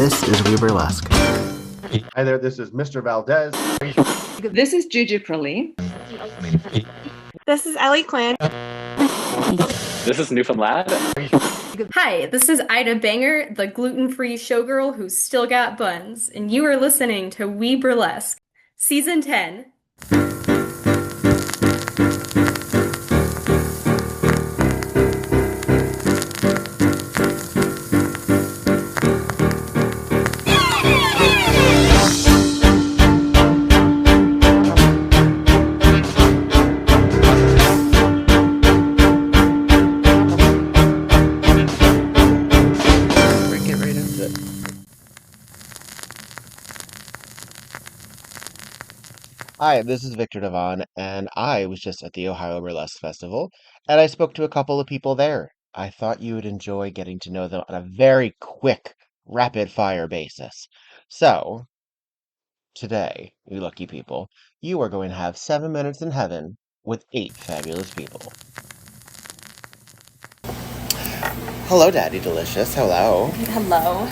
This is We Burlesque. Hi there, this is Mr. Valdez. This is Juju Prali. This is Ellie Clan. This is Newfoundland. Hi, this is Ida Banger, the gluten-free showgirl who's still got buns, and you are listening to We Burlesque, Season 10. Hi, this is Victor Devon, and I was just at the Ohio Burlesque Festival, and I spoke to a couple of people there. I thought you would enjoy getting to know them on a very quick, rapid-fire basis. So, today, you lucky people, you are going to have 7 minutes in heaven with 8 fabulous people. Hello, Daddy Delicious. Hello. Hello.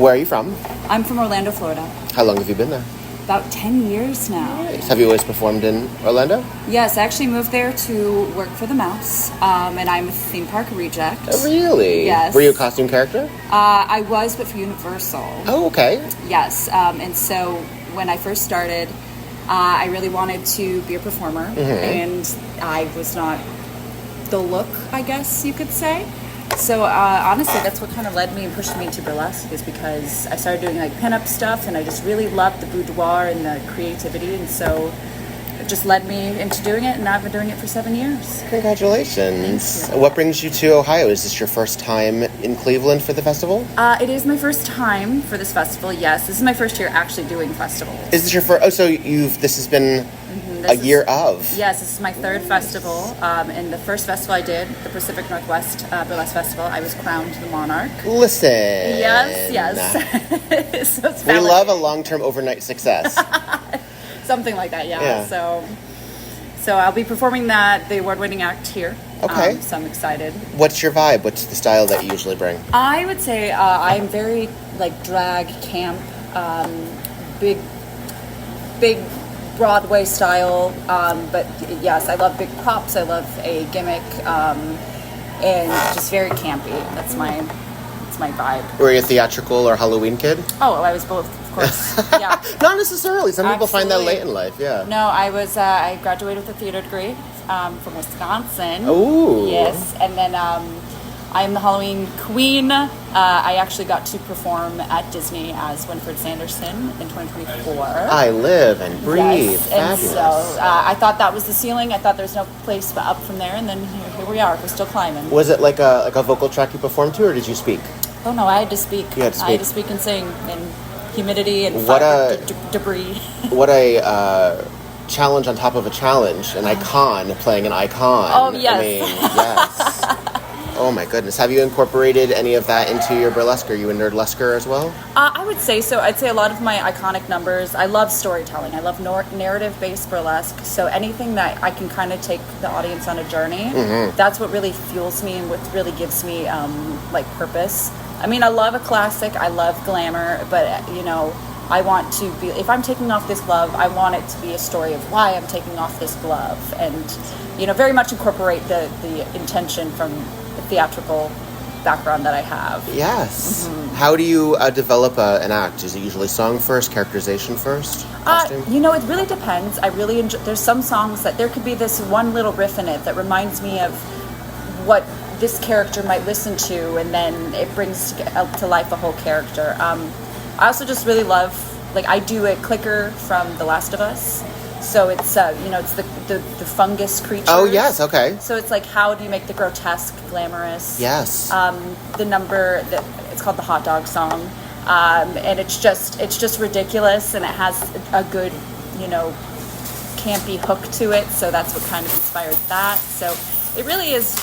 Where are you from? I'm from Orlando, Florida. How long have you been there? About 10 years now. Nice. Have you always performed in Orlando? Yes, I actually moved there to work for the Mouse, and I'm a theme park reject. Oh, really? Yes. Were you a costume character? I was, but for Universal. Oh, okay. Yes, and so when I first started, I really wanted to be a performer, and I was not the look, I guess you could say. So honestly, that's what kind of led me and pushed me into burlesque, is because I started doing like pinup stuff, and I just really loved the boudoir and the creativity, and so it just led me into doing it, and now I've been doing it for 7 years. Congratulations. Thank you. What brings you to Ohio? Is this your first time in Cleveland for the festival? It is my first time for this festival, yes. This is my first year actually doing festivals. Is this your first? Oh, so this has been a year of? Yes, this is my third festival. And the first festival I did, the Pacific Northwest Burlesque Festival, I was crowned the monarch. Listen. Yes. So it's we love a long-term overnight success. Something like that, yeah. So I'll be performing the award-winning act here. Okay. So I'm excited. What's your vibe? What's the style that you usually bring? I would say I'm very drag camp, big Broadway style. But yes, I love big props. I love a gimmick, and just very campy. That's my vibe. Were you a theatrical or Halloween kid? Oh, I was both. Course. Yeah. Not necessarily. Some people find that Absolutely. late in life, yeah. No, I graduated with a theater degree from Wisconsin. Ooh. Yes, and then I am the Halloween queen. I actually got to perform at Disney as Winfred Sanderson in 2024. I live and breathe. Yes, and Fabulous. so I thought that was the ceiling. I thought there was no place but up from there, and then here we are. We're still climbing. Was it like a vocal track you performed to, or did you speak? Oh no, I had to speak. You had to speak. I had to speak and sing and humidity and fire debris. What a challenge on top of a challenge. An icon playing an icon. Oh, yes. I mean, yes. Oh, my goodness. Have you incorporated any of that into your burlesque? Are you a nerdlesquer as well? I would say so. I'd say a lot of my iconic numbers, I love storytelling. I love narrative-based burlesque. So anything that I can kind of take the audience on a journey, that's what really fuels me and what really gives me, purpose. I mean, I love a classic, I love glamour, but, I want to be, if I'm taking off this glove, I want it to be a story of why I'm taking off this glove, and, very much Incorporate the intention from the theatrical background that I have. Yes. How do you develop an act? Is it usually song first, characterization first? Costume? It really depends. I really enjoy, there's some songs that there could be this one little riff in it that reminds me of what this character might listen to, and then it brings to life a whole character. I also just really love, I do a clicker from The Last of Us, so it's it's the fungus creatures. Oh yes, okay. So it's how do you make the grotesque glamorous? Yes. The number that it's called the hot dog song, and it's just ridiculous, and it has a good campy hook to it. So that's what kind of inspired that. So it really is.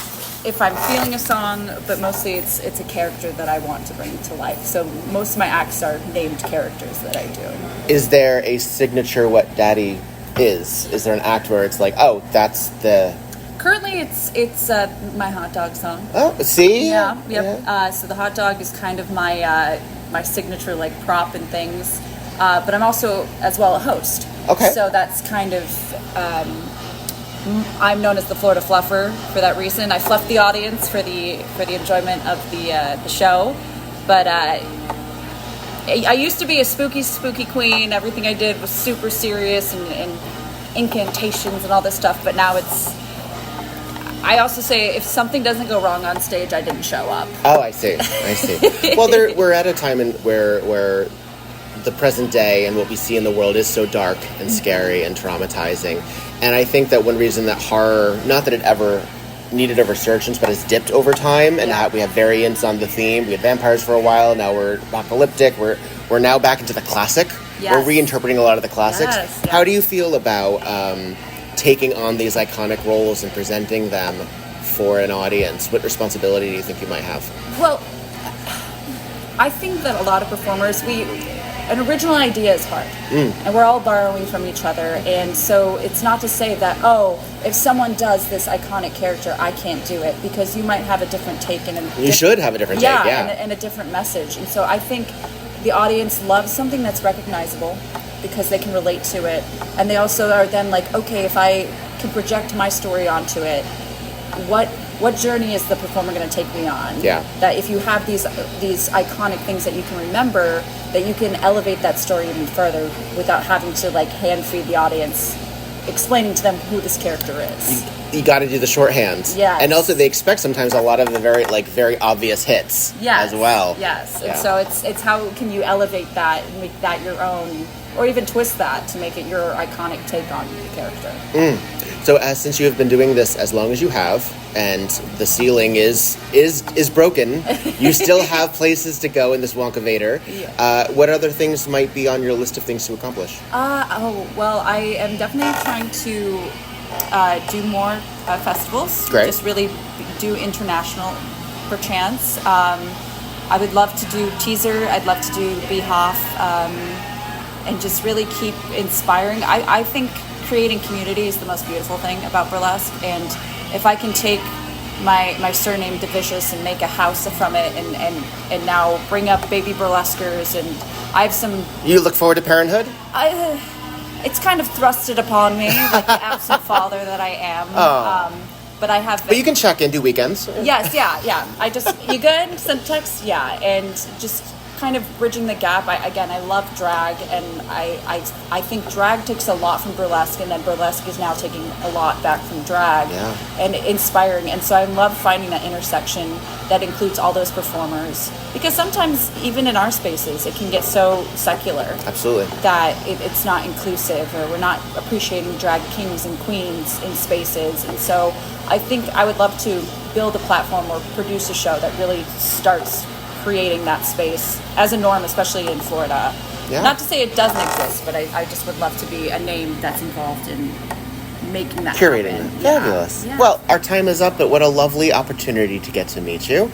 If I'm feeling a song, but mostly it's a character that I want to bring to life. So most of my acts are named characters that I do. Is there a signature what Daddy is? Is there an act where it's that's the... Currently, it's my hot dog song. Oh, see? Yeah, yep. Yeah. So the hot dog is kind of my my signature like prop and things. But I'm also as well a host. Okay. So that's kind of I'm known as the Florida Fluffer for that reason. I fluff the audience for the enjoyment of the show. But I used to be a spooky queen. Everything I did was super serious and incantations and all this stuff. But now I also say if something doesn't go wrong on stage, I didn't show up. Oh, I see. Well, we're at a time where the present day and what we see in the world is so dark and scary and traumatizing. And I think that one reason that horror, not that it ever needed a resurgence, but has dipped over time, and we have variants on the theme. We had vampires for a while, now we're apocalyptic, we're now back into the classic. Yes. We're reinterpreting a lot of the classics. Yes. How do you feel about taking on these iconic roles and presenting them for an audience? What responsibility do you think you might have? Well, I think that a lot of performers, an original idea is hard, and we're all borrowing from each other, and so it's not to say that, if someone does this iconic character, I can't do it, because you might have a different take You should have a different take, and a different message, and so I think the audience loves something that's recognizable because they can relate to it, and they also are then like, okay, if I can project my story onto it, what journey is the performer going to take me on? Yeah. That if you have these iconic things that you can remember, that you can elevate that story even further without having to like hand feed the audience, explaining to them who this character is. You got to do the shorthand. Yes. And also they expect sometimes a lot of the very obvious hits as well. Yes. Yeah. And so it's how can you elevate that and make that your own, or even twist that to make it your iconic take on the character. So since you have been doing this as long as you have, and the ceiling is broken, you still have places to go in this Wonkavator. Yeah. What other things might be on your list of things to accomplish? Well, I am definitely trying to do more festivals. Great. Just really do international perchance. I would love to do Teaser. I'd love to do BHOF, and just really keep inspiring. I think creating community is the most beautiful thing about burlesque, and if I can take my surname Devicious and make a house from it, and now bring up baby burlesquers, and I have some. You look forward to parenthood? It's kind of thrusted upon me, like the absent father that I am. Oh. But I have. But you can check in, do weekends. Yes, yeah. You good? Send a text? Yeah, and just kind of bridging the gap. I love drag, and I think drag takes a lot from burlesque, and then burlesque is now taking a lot back from drag, and inspiring. And so I love finding that intersection that includes all those performers, because sometimes even in our spaces it can get so secular. Absolutely. That it's not inclusive, or we're not appreciating drag kings and queens in spaces. And so I think I would love to build a platform or produce a show that really starts creating that space as a norm, especially in Florida. Yeah. Not to say it doesn't exist, but I just would love to be a name that's involved in making that Curating happen. it. Fabulous. Yeah. Well, our time is up, but what a lovely opportunity to get to meet you.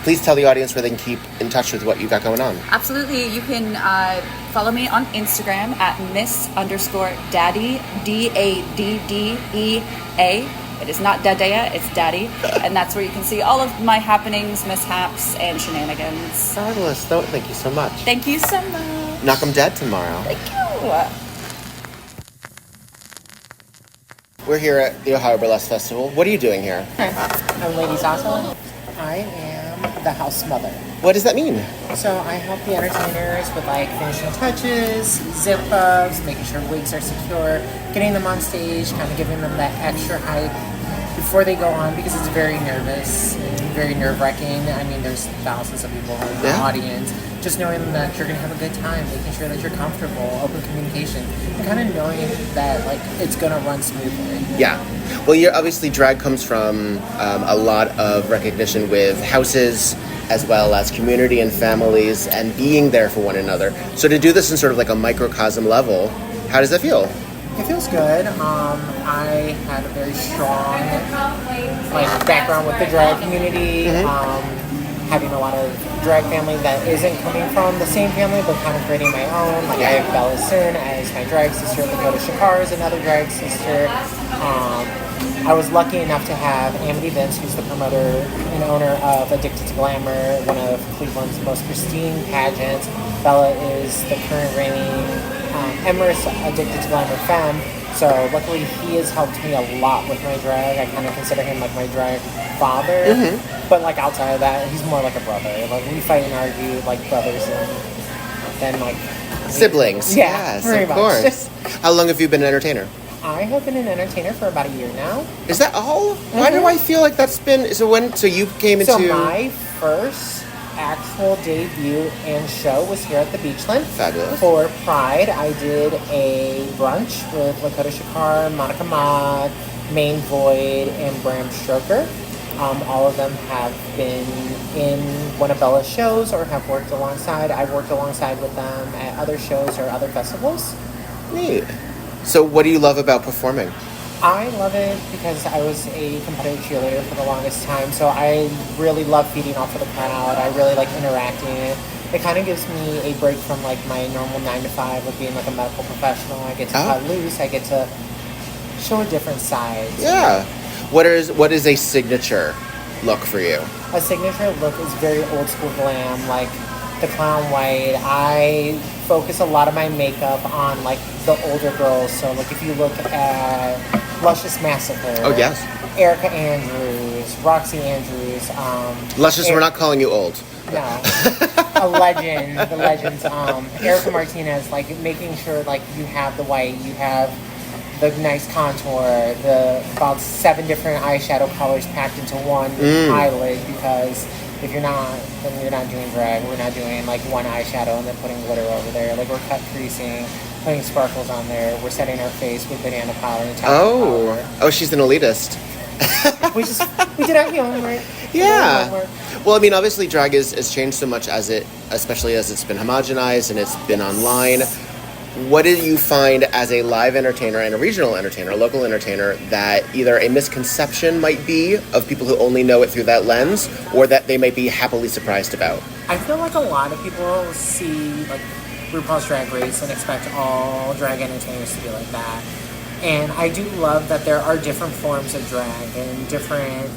Please tell the audience where they can keep in touch with what you got going on. Absolutely. You can follow me on Instagram at Miss_Daddy, DADDEA. It is not Dadea, it's Daddy. And that's where you can see all of my happenings, mishaps, and shenanigans. Fabulous. Thank you so much. Thank you so much. Knock 'em dead tomorrow. Thank you. We're here at the Ohio Burlesque Festival. What are you doing here? I'm Lady Zaza. I am the house mother. What does that mean? So I help the entertainers with like finishing touches, zip ups, making sure wigs are secure, getting them on stage, kind of giving them that extra hype before they go on, because it's very nervous and very nerve-wracking. I mean, there's thousands of people in the audience. Just knowing that you're going to have a good time, making sure that you're comfortable, open communication, and kind of knowing that like it's going to run smoothly. Yeah. Well, you're obviously drag comes from a lot of recognition with houses, as well as community and families, and being there for one another. So to do this in sort of like a microcosm level, how does that feel? It feels good. I had a very strong background with the drag community. Having a lot of drag family that isn't coming from the same family, but kind of creating my own. Like I have Bella Soon as my drag sister. Lakota Shakar is another drag sister. I was lucky enough to have Amity Vince, who's the promoter and owner of Addicted to Glamour, one of Cleveland's most pristine pageants. Bella is the current reigning Empress Addicted to Glamour Femme. So luckily he has helped me a lot with my drag. I kind of consider him like my drag father. But like outside of that, he's more like a brother. Like we fight and argue like brothers and then like Siblings. Yeah, Yes, pretty of much. course. How long have you been an entertainer? I have been an entertainer for about a year now. Is that all? Why do I feel like that's been... So you came into... So my first actual debut and show was here at the Beachland. Fabulous. For Pride, I did a brunch with Lakota Shakar, Monica Maude, Maine Void, and Bram Stroker. All of them have been in one of Bella's shows or have worked alongside. I've worked alongside with them at other shows or other festivals. Neat. So what do you love about performing? I love it because I was a competitive cheerleader for the longest time, so I really love feeding off of the crowd. I really like interacting. It kind of gives me a break from like my normal 9 to 5 of being like a medical professional. I get to cut loose. I get to show a different side. Yeah. What is a signature look for you? A signature look is very old school glam, like the clown white. I focus a lot of my makeup on like the older girls. So like if you look at Luscious Massacre. Oh yes. Erica Andrews, Roxy Andrews. Luscious, we're not calling you old. No. A legend. The legends. Erica Martinez, like making sure like you have the white, you have the nice contour, the about 7 different eyeshadow colors packed into one eyelid, because if you're not, then you're not doing drag. We're not doing like one eyeshadow and then putting glitter over there. Like we're cut creasing, putting sparkles on there. We're setting our face with banana powder and talcum powder. Oh, she's an elitist. we did our homework. Yeah. Well, I mean, obviously drag has changed so much especially as it's been homogenized and it's been online. What did you find as a live entertainer and a regional entertainer, a local entertainer, that either a misconception might be of people who only know it through that lens, or that they might be happily surprised about? I feel like a lot of people see like RuPaul's Drag Race and expect all drag entertainers to be like that. And I do love that there are different forms of drag and different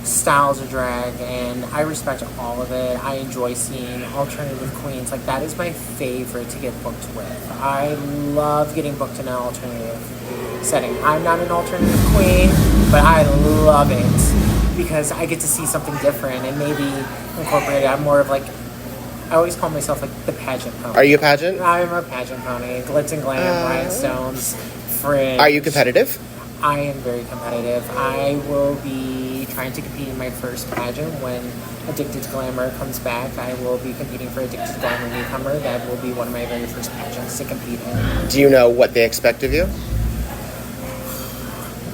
styles of drag, and I respect all of it. I enjoy seeing alternative queens. Like that is my favorite to get booked with. I love getting booked in an alternative setting. I'm not an alternative queen, but I love it because I get to see something different and maybe incorporate it. I'm more of like, I always call myself like the pageant pony. Are you a pageant? I'm a pageant pony. Glitz and glam, rhinestones, fringe. Are you competitive? I am very competitive. I will be trying to compete in my first pageant when Addicted to Glamour comes back. I will be competing for Addicted to Glamour Newcomer. That will be one of my very first pageants to compete in. Do you know what they expect of you?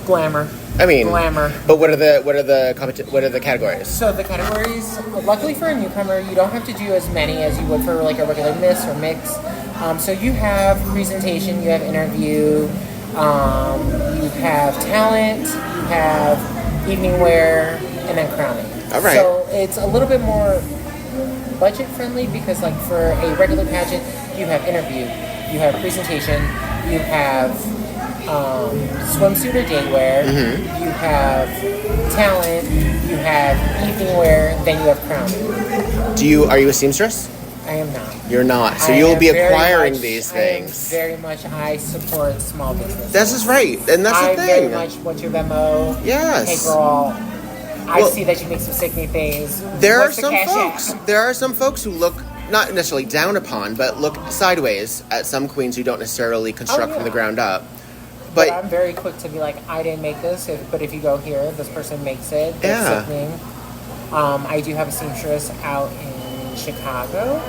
Glamour. I mean, glamour. But what are the categories? So the categories, luckily for a newcomer, you don't have to do as many as you would for like a regular miss or mix. So you have presentation, you have interview, you have talent, you have evening wear, and then crowning. All right. So it's a little bit more budget friendly because like for a regular pageant, you have interview, you have presentation, you have swimsuit or day wear, you have talent, you have evening wear, then you have crowning. Are you a seamstress? I am not. You're not. So you'll be acquiring these things. I support small business. This is right, and that's the thing. Very much what's your Venmo? Yes. Hey girl, I see that you make some sickening things. There What's are the some cash folks. app? There are some folks who look not necessarily down upon, but look sideways at some queens who don't necessarily construct from the ground up. But I'm very quick to be like, I didn't make this, but if you go here, this person makes it. That's sickening. I do have a seamstress out in Chicago.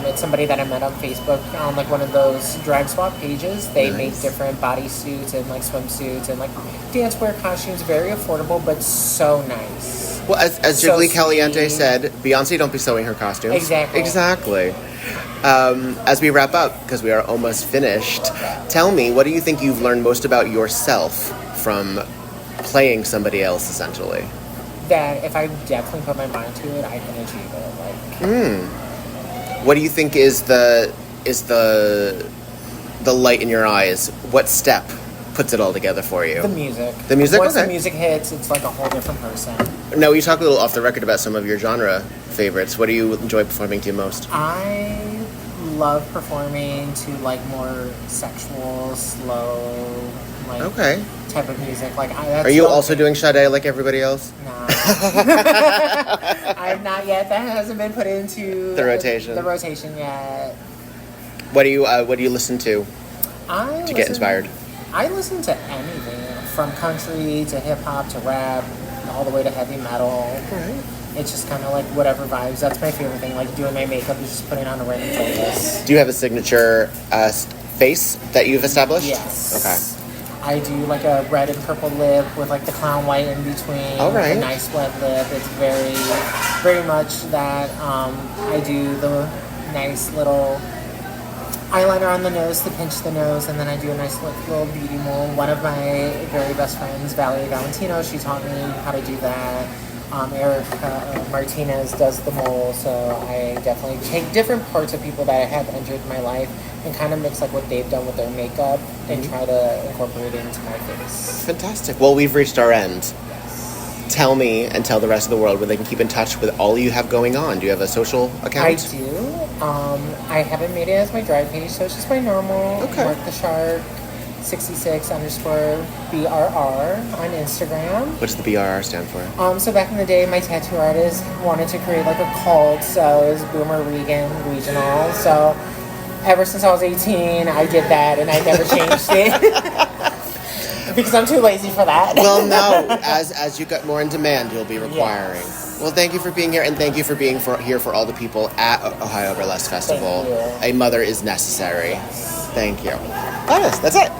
It's somebody that I met on Facebook on like one of those drag swap pages. They make different bodysuits and like swimsuits and like dance wear costumes. Very affordable, but so nice. Well, as So Jiggly Caliente sweet. said, Beyonce don't be sewing her costumes. Exactly. As we wrap up, because we are almost finished, tell me, what do you think you've learned most about yourself from playing somebody else, essentially? That if I definitely put my mind to it, I can achieve it. Like, What do you think is the light in your eyes? What step puts it all together for you? The music. The music? Once Okay. the music hits, it's like a whole different person. Now, you talk a little off the record about some of your genre favorites. What do you enjoy performing to most? I love performing to like more sexual, slow, like type of music. Like, Are you also doing Sade like everybody else? No. I'm not yet. That hasn't been put into The rotation. The rotation yet. What do you listen to get inspired? I listen to anything from country to hip hop to rap, all the way to heavy metal. Right. It's just kind of like whatever vibes. That's my favorite thing. Like doing my makeup is just putting on a random playlist. Do you have a signature face that you've established? Yes. Okay. I do like a red and purple lip with like the clown white in between. All right. A nice wet lip. It's very, very much that. I do the nice little eyeliner on the nose to pinch the nose, and then I do a nice little beauty mole. One of my very best friends, Valerie Valentino, she taught me how to do that. Erica Martinez does the mole, so I definitely take different parts of people that I have entered in my life and kind of mix like what they've done with their makeup and try to incorporate it into my face. Fantastic. Well, we've reached our end. Tell me and tell the rest of the world where they can keep in touch with all you have going on. Do you have a social account? I do. I haven't made it as my drag page, so it's just my normal Mark the Shark 66 _ BRR on Instagram. What does the BRR stand for? So back in the day, my tattoo artist wanted to create like a cult, so it was Boomer Regan Regional. So ever since I was 18, I did that, and I never changed it. Because I'm too lazy for that. Well, no. As you get more in demand, you'll be requiring. Yes. Well, thank you for being here, and thank you for being here for all the people at Ohio Burlesque Festival. Thank you. A mother is necessary. Thank you. That's it.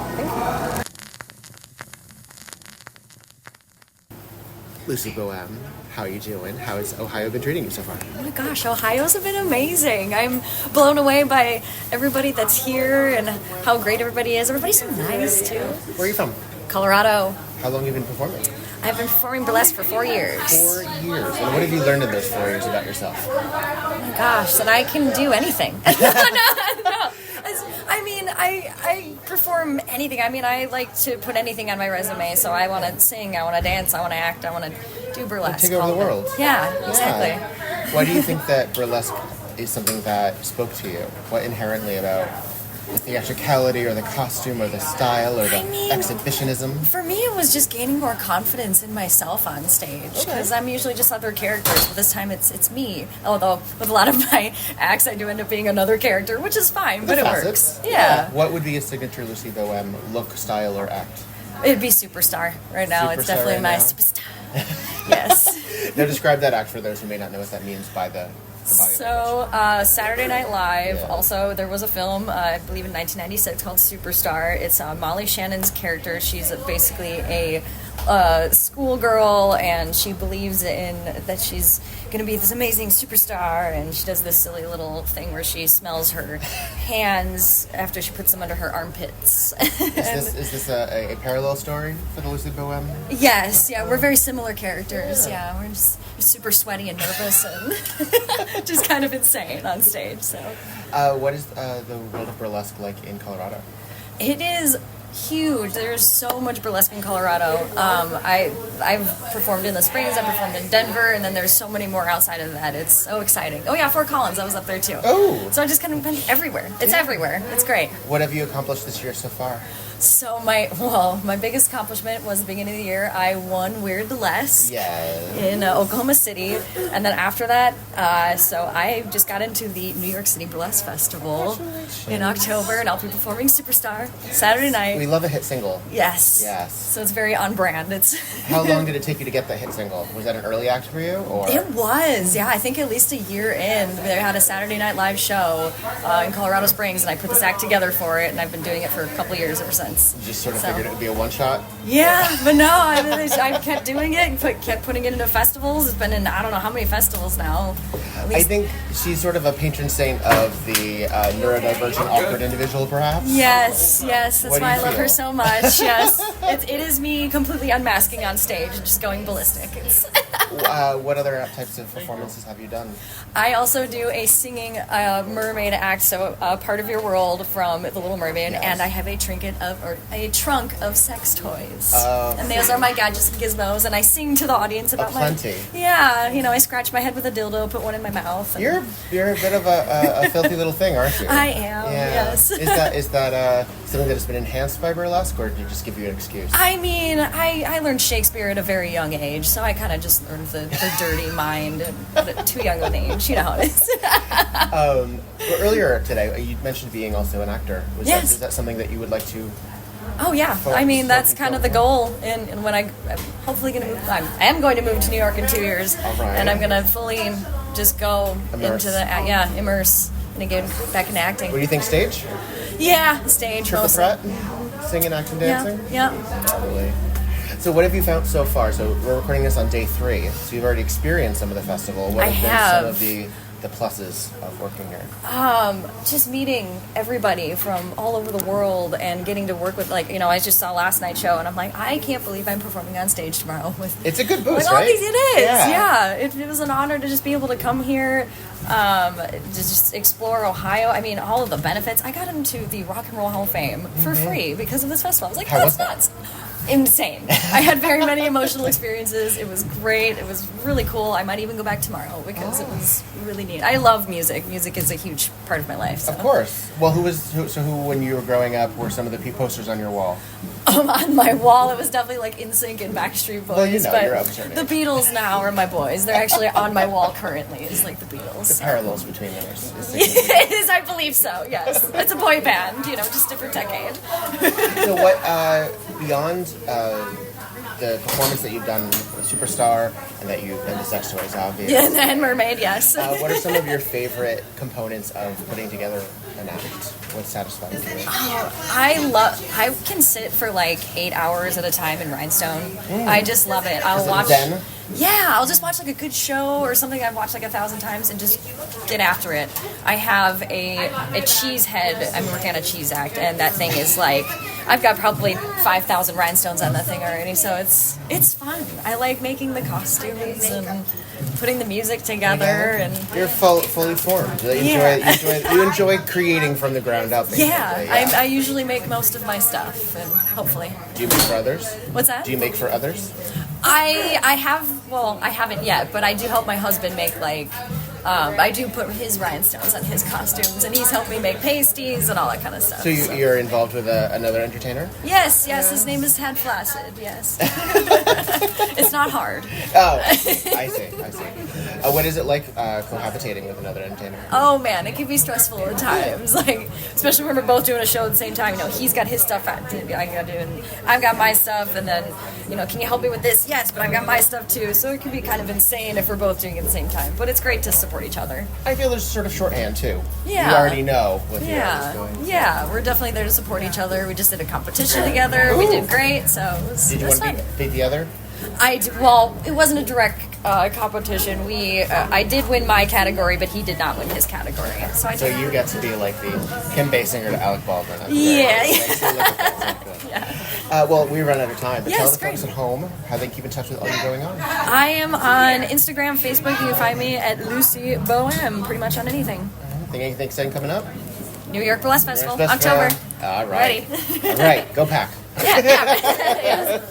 Lucy Boehm, how are you doing? How has Ohio been treating you so far? Oh my gosh, Ohio's been amazing. I'm blown away by everybody that's here and how great everybody is. Everybody's so nice, too. Where are you from? Colorado. How long have you been performing? I've been performing burlesque for 4 years. 4 years. And what have you learned in those 4 years about yourself? Oh my gosh, that I can do anything. No. I mean, I perform anything. I mean, I like to put anything on my resume. So I want to sing, I want to dance, I want to act, I want to do burlesque. Take over the world. Yeah, exactly. Why do you think that burlesque is something that spoke to you? What inherently about the theatricality or the costume or the style or the exhibitionism? For me, it was just gaining more confidence in myself on stage because I'm usually just other characters, but this time it's me. Although with a lot of my acts, I do end up being another character, which is fine, but it works. Yeah. What would be a signature Lucy Boehm look, style, or act? It'd be Superstar right now. It's definitely my superstar. Yes. Now describe that act for those who may not know what that means by the body So, Saturday Night Live, also, there was a film, I believe in 1996, called Superstar. It's Molly Shannon's character. She's basically a schoolgirl, and she believes in that she's going to be this amazing superstar, and she does this silly little thing where she smells her hands after she puts them under her armpits. Is this a parallel story for the Lucy Boehm? Yes, yeah, we're very similar characters. Yeah, we're just super sweaty and nervous and just kind of insane on stage. So, what is the world of burlesque like in Colorado? it is huge. There's so much burlesque in Colorado. I've performed in the Springs, I've performed in Denver, and then there's so many more outside of that. It's so exciting. Oh yeah, Fort Collins, I was up there too. Oh! So I just kind of been everywhere. It's everywhere. It's great. What have you accomplished this year so far? So my biggest accomplishment was the beginning of the year. I won Weird Less in Oklahoma City, and then after that, so I just got into the New York City Burlesque Festival in October, and I'll be performing Superstar Saturday night. We love a hit single. Yes. Yes. So it's very on brand. It's. How long did it take you to get that hit single? Was that an early act for you, or? It was, yeah. I think at least a year in. They had a Saturday Night Live show in Colorado Springs, and I put this act together for it, and I've been doing it for a couple years ever since. You just sort of figured it would be a one-shot? Yeah, but no, I kept doing it and kept putting it into festivals. It's been in I don't know how many festivals now. I think she's sort of a patron saint of the neurodivergent, awkward individual, perhaps? Yes. That's What do why I you love feel? her so much. Yes. It is me completely unmasking on stage and just going ballistic. It's What other types of performances have you done? I also do a singing mermaid act, so part of your world from The Little Mermaid, Yes. and I have a a trunk of sex toys, Oh. and those are my gadgets and gizmos, and I sing to the audience about Aplenty. Yeah, I scratch my head with a dildo, put one in my mouth. and- You're a bit of a filthy little thing, aren't you? I am. Yes. Is that something that has been enhanced by burlesque, or did it just give you an excuse? I mean, I learned Shakespeare at a very young age, so I kind of just learned the dirty mind at too young of an age. You know how it is. Well, earlier today, you mentioned being also an actor. Yes. Is that something that you would like to? Oh yeah, I mean that's kind of the goal, and when I'm hopefully going to move, I am going to move to New York in 2 years, All right. and I'm going to fully just go Immerse. into immerse and get back into acting. What do you think, stage? Yeah, stage Triple mostly. threat? Singing, acting, dancing? Yeah. Totally. So what have you found so far? So we're recording this on day 3, so you've already experienced some of the festival. What I have been have. some of the pluses of working here? Just meeting everybody from all over the world and getting to work with, I just saw last night's show and I'm like, I can't believe I'm performing on stage tomorrow with It's a good boost, all right? these. It is, Yeah. It was an honor to just be able to come here, to just explore Ohio. I mean, all of the benefits. I got into the Rock and Roll Hall of Fame for free because of this festival. I was like, How that's was that? nuts. Insane. I had very many emotional experiences. It was great. It was really cool. I might even go back tomorrow because it was really neat. I love music. Music is a huge part of my life. So. Of course. Well, who when you were growing up were some of the posters on your wall? On my wall, it was definitely like NSYNC and Backstreet Boys. Well, you know, but you're of a certain the age. Beatles now are my boys. They're actually on my wall currently. It's like the Beatles. The parallels between them is It is, I believe so. Yes, it's a boy band. Just different decade. So what, beyond the performance that you've done with Superstar and the sex toys, obviously. Yeah, and Mermaid. Yes. What are some of your favorite components of putting together an act? What's satisfying to you? I can sit for like 8 hours at a time in Rhinestone. I just love it. I'll Is it watch. zen? Yeah, I'll just watch like a good show or something I've watched like 1,000 times and just get after it. I have a cheese head. I'm working on a cheese act, and that thing is like I've got probably 5,000 rhinestones on that thing already. So it's fun. I like making the costumes and putting the music together, and You're fully formed. You enjoy creating from the ground up. Basically. I usually make most of my stuff, and hopefully. Do you make for others? What's that? Do you make for others? I haven't yet, but I do help my husband make I do put his rhinestones on his costumes, and he's helped me make pasties and all that kind of stuff. So you're involved with another entertainer? Yes, his name is Tad Flaccid, yes. It's not hard. Oh, I see. What is it like cohabitating with another entertainer? Oh man, it can be stressful at times, especially when we're both doing a show at the same time. He's got his stuff I gotta do, and I've got my stuff, and then, can you help me with this? Yes, but I've got my stuff too, so it can be kind of insane if we're both doing it at the same time, but it's great to support each other. I feel there's sort of shorthand too. Yeah. You already know what the other's doing. Yeah, we're definitely there to support each other. We just did a competition together. We did great, so it was Did you it was want to fun. beat the other? Well, it wasn't a direct competition. I did win my category, but he did not win his category. So you get to be like the Kim Basinger to Alec Baldwin. Well, we run out of time, but tell the folks at home how they keep in touch with all you going on. I am on Instagram, Facebook. You can find me at Lucy Bohem, pretty much on anything. Think anything exciting coming up? New York Burlesque Festival, Burlesque October. Festival. All right. Ready? All right, go pack. Yeah.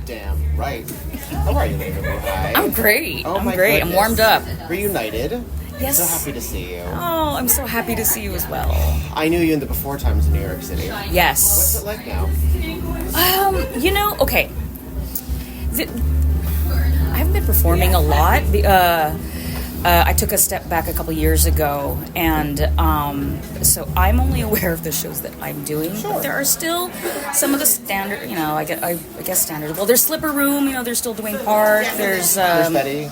Damn right. How are you, Lady Hi. I'm great. Oh, I'm my great. goodness. I'm warmed up. Reunited. Yes. So happy to see you. Oh, I'm so happy to see you as well. I knew you in the before times in New York City. Yes. What's it like now? Okay. I haven't been performing a lot. I took a step back a couple years ago, and so I'm only aware of the shows that I'm doing. Sure. But there are still some of the standard, I guess standard. Well, there's Slipper Room, there's still Dwayne Park. There's Betty.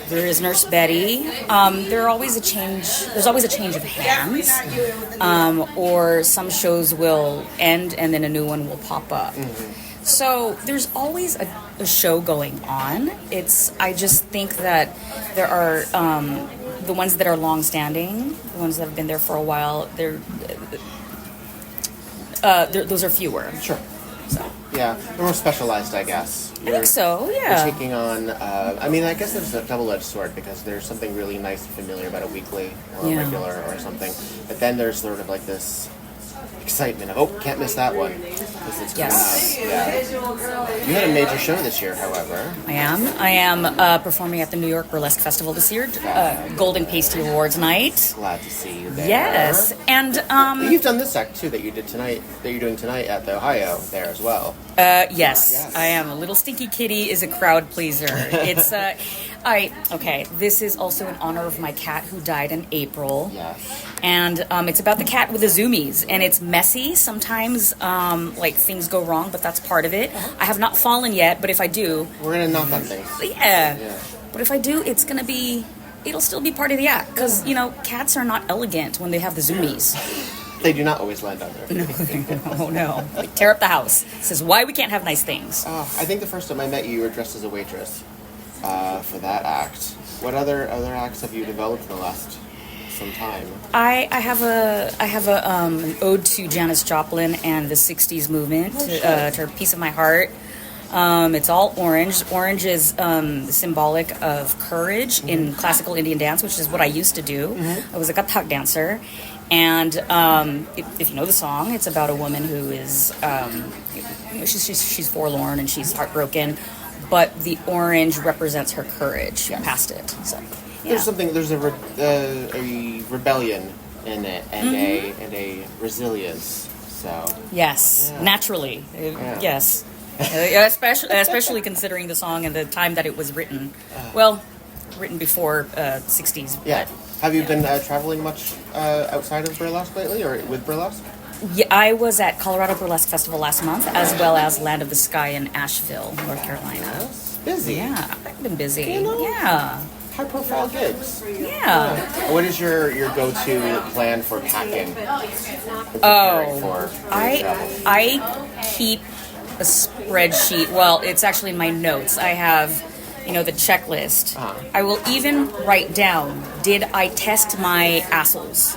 There is Nurse Betty. There's always a change of hands, or some shows will end and then a new one will pop up. Mm-hmm. So there's always a show going on. I just think that there are the ones that are long-standing, the ones that have been there for a while. Those are fewer. Sure. So. Yeah, Yeah, they're more specialized, I guess. I think so, yeah. You're taking on, I guess there's a double-edged sword because there's something really nice and familiar about a weekly or a regular or something. But then there's sort of like this excitement of, oh, can't miss that one. Because it's coming up. Yeah. You had a major show this year, however. I am performing at the New York Burlesque Festival this year, Golden Pasty Awards night. Glad to see you there. Yes, and you've done this act too that you did tonight, that you're doing tonight at the Ohio there as well. Yes, I am. A Little Stinky Kitty is a crowd pleaser. It's this is also in honor of my cat who died in April. Yes. And it's about the cat with the zoomies, and it's messy. Sometimes, things go wrong, but that's part of it. I have not fallen yet, but if I do... We're going to knock on things. Yeah. But if I do, it'll still be part of the act, because, cats are not elegant when they have the zoomies. They do not always land on their feet. No. They tear up the house. This is why we can't have nice things. I think the first time I met you, you were dressed as a waitress for that act. What other acts have you developed in the last some time? I have an ode to Janis Joplin and the '60s movement, to her Piece of My Heart. It's all orange. Orange is symbolic of courage in classical Indian dance, which is what I used to do. I was a Kathak dancer. And if you know the song, it's about a woman who is she's forlorn and she's heartbroken, but the orange represents her courage past it. So there's a rebellion in it and a resilience. So naturally, yes. Especially considering the song and the time that it was written. Written before 60s. Yeah. Have you been traveling much outside of Burlesque lately, or with Burlesque? Yeah, I was at Colorado Burlesque Festival last month, as well as Land of the Sky in Asheville, North Carolina. Busy. Yeah, I've been busy. Yeah. High-profile gigs. Yeah. What is your go-to plan for packing? I keep a spreadsheet. Well, it's actually in my notes. I have, the checklist. I will even write down, did I test my assholes?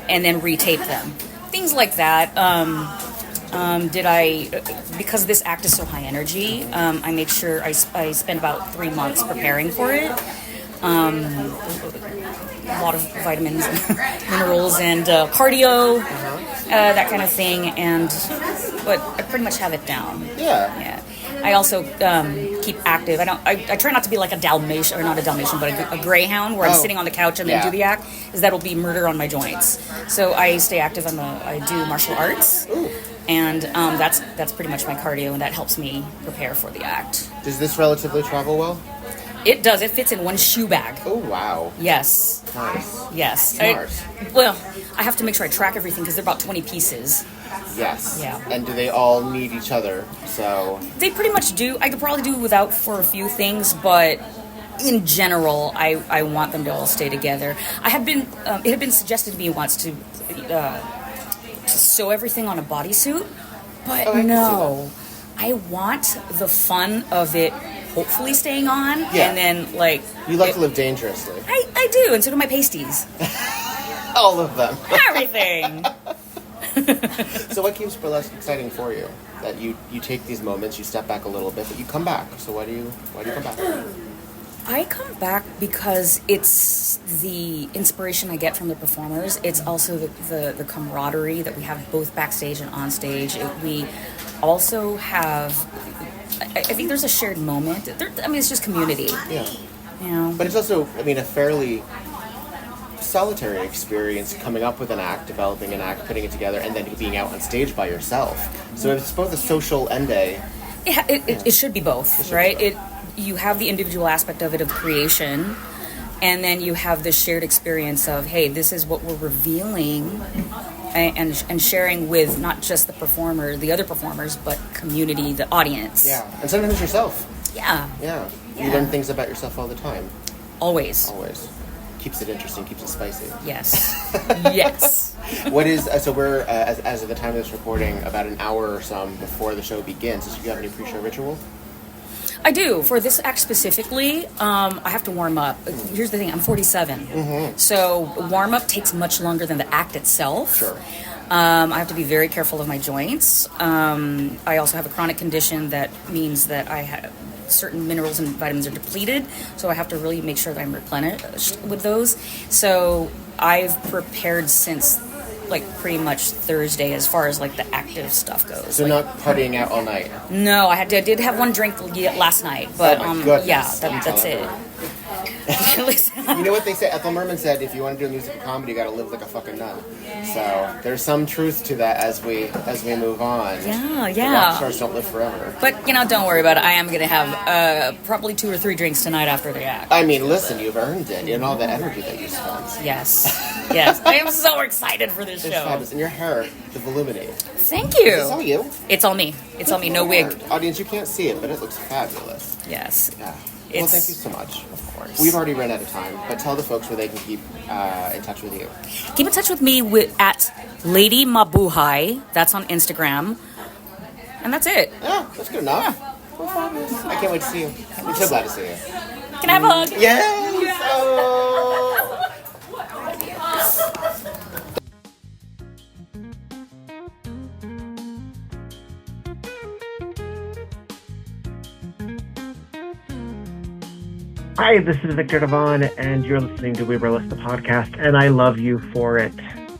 And then retape them. Things like that. Because this act is so high energy, I make sure I spend about 3 months preparing for it. A lot of vitamins, minerals, and cardio, that kind of thing. But I pretty much have it down. Yeah. I also keep active. I try not to be like a Dalmatian, or not a Dalmatian, but a greyhound, where I'm sitting on the couch and then do the act. Because that'll be murder on my joints. So I stay active. I do martial arts. Ooh. And that's pretty much my cardio, and that helps me prepare for the act. Does this relatively travel well? It does. It fits in one shoe bag. Oh, wow. Yes. Nice. Yes. Smart. I have to make sure I track everything because they're about 20 pieces. Yes. Yeah. And do they all need each other? So they pretty much do. I could probably do without for a few things, but in general, I want them to all stay together. It had been suggested to me once to sew everything on a bodysuit, but no. I want the fun of it hopefully staying on, and then you like to live dangerously. I do, and so do my pasties. All of them. Everything. So what keeps burlesque exciting for you? That you take these moments, you step back a little bit, but you come back. So why do you come back? I come back because it's the inspiration I get from the performers. It's also the camaraderie that we have both backstage and on stage. We also have, I think there's a shared moment. It's just community. Yeah. But it's also, a fairly solitary experience coming up with an act, developing an act, putting it together, and then being out on stage by yourself. So it's both a social and it should be both, right? You have the individual aspect of it, of creation, and then you have the shared experience of, hey, this is what we're revealing and sharing with not just the other performers, but community, the audience. Yeah, and sometimes yourself. Yeah. You learn things about yourself all the time. Always. Keeps it interesting, keeps it spicy. Yes. Yes. What is, so we're, as of the time of this recording, about an hour or so before the show begins. So do you have any pre-show ritual? I do. For this act specifically, I have to warm up. Here's the thing, I'm 47. So warm-up takes much longer than the act itself. Sure. I have to be very careful of my joints. I also have a chronic condition that means that I have certain minerals and vitamins are depleted, so I have to really make sure that I'm replenished with those. So I've prepared since like pretty much Thursday as far as like the active stuff goes. So like, not partying out all night? No, I did have one drink last night, but yeah, that's it. You know what they say? Ethel Merman said, if you want to do musical comedy, you got to live like a fucking nun. So there's some truth to that as we move on. Yeah. The rock stars don't live forever. But don't worry about it. I am gonna have probably 2 or 3 drinks tonight after the act. I mean, listen, you've earned it. You know all the energy that you spent. Yes. I am so excited for this show. Fabulous. And your hair, the voluminity. Thank you. Is this all you? It's all me. It's all me. No wig. Audience, you can't see it, but it looks fabulous. Yes. Yeah. Well, thank you so much. Of course. We've already run out of time, but tell the folks where they can keep in touch with you. Keep in touch with me at Lady Mabuhay. That's on Instagram. And that's it. Yeah, that's good enough. Yeah. Well, fabulous. I can't wait to see you. I'm so glad to see you. Can I have a hug? Yes! Oh. Hi, this is Victor Devon, and you're listening to We Burlesque, the podcast, and I love you for it.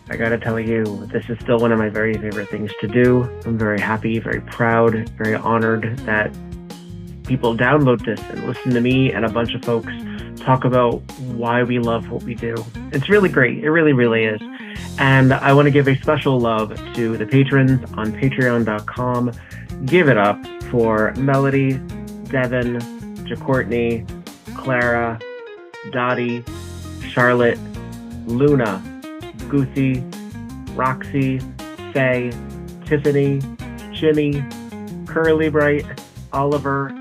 I gotta tell you, this is still one of my very favorite things to do. I'm very happy, very proud, very honored that people download this and listen to me and a bunch of folks talk about why we love what we do. It's really great. It really, really is. And I want to give a special love to the patrons on patreon.com. Give it up for Melody, Devin, JaCourtney, Clara, Dottie, Charlotte, Luna, Goosey, Roxy, Faye, Tiffany, Jimmy, Curly Bright, Oliver,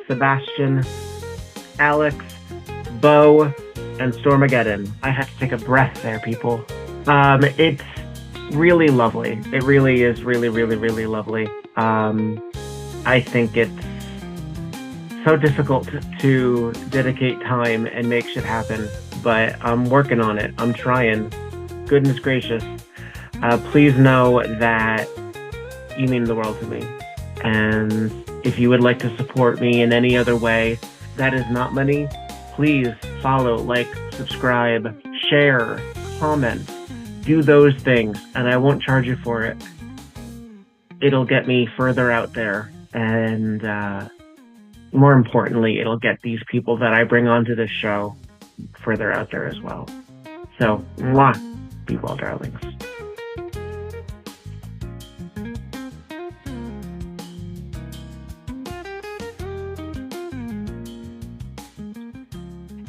Sebastian, Alex, Bo, and Stormageddon. I had to take a breath there, people. It's really lovely. It really is really, really, really lovely. I think it's so difficult to dedicate time and make shit happen, but I'm working on it. I'm trying. Goodness gracious. Please know that you mean the world to me. And if you would like to support me in any other way that is not money, please follow, like, subscribe, share, comment, do those things, and I won't charge you for it. It'll get me further out there, and more importantly, it'll get these people that I bring onto this show further out there as well. So, mwah, be well, darlings.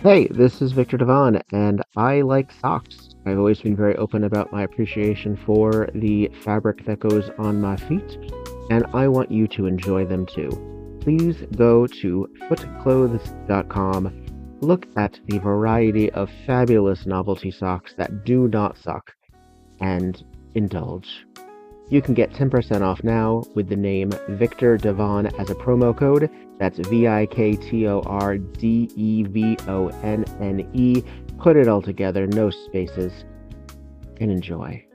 Hey, this is Victor Devon, and I like socks. I've always been very open about my appreciation for the fabric that goes on my feet, and I want you to enjoy them too. Please go to footclothes.com, look at the variety of fabulous novelty socks that do not suck, and indulge. You can get 10% off now with the name Victor Devon as a promo code. That's VIKTORDEVONNE. Put it all together, no spaces, and enjoy.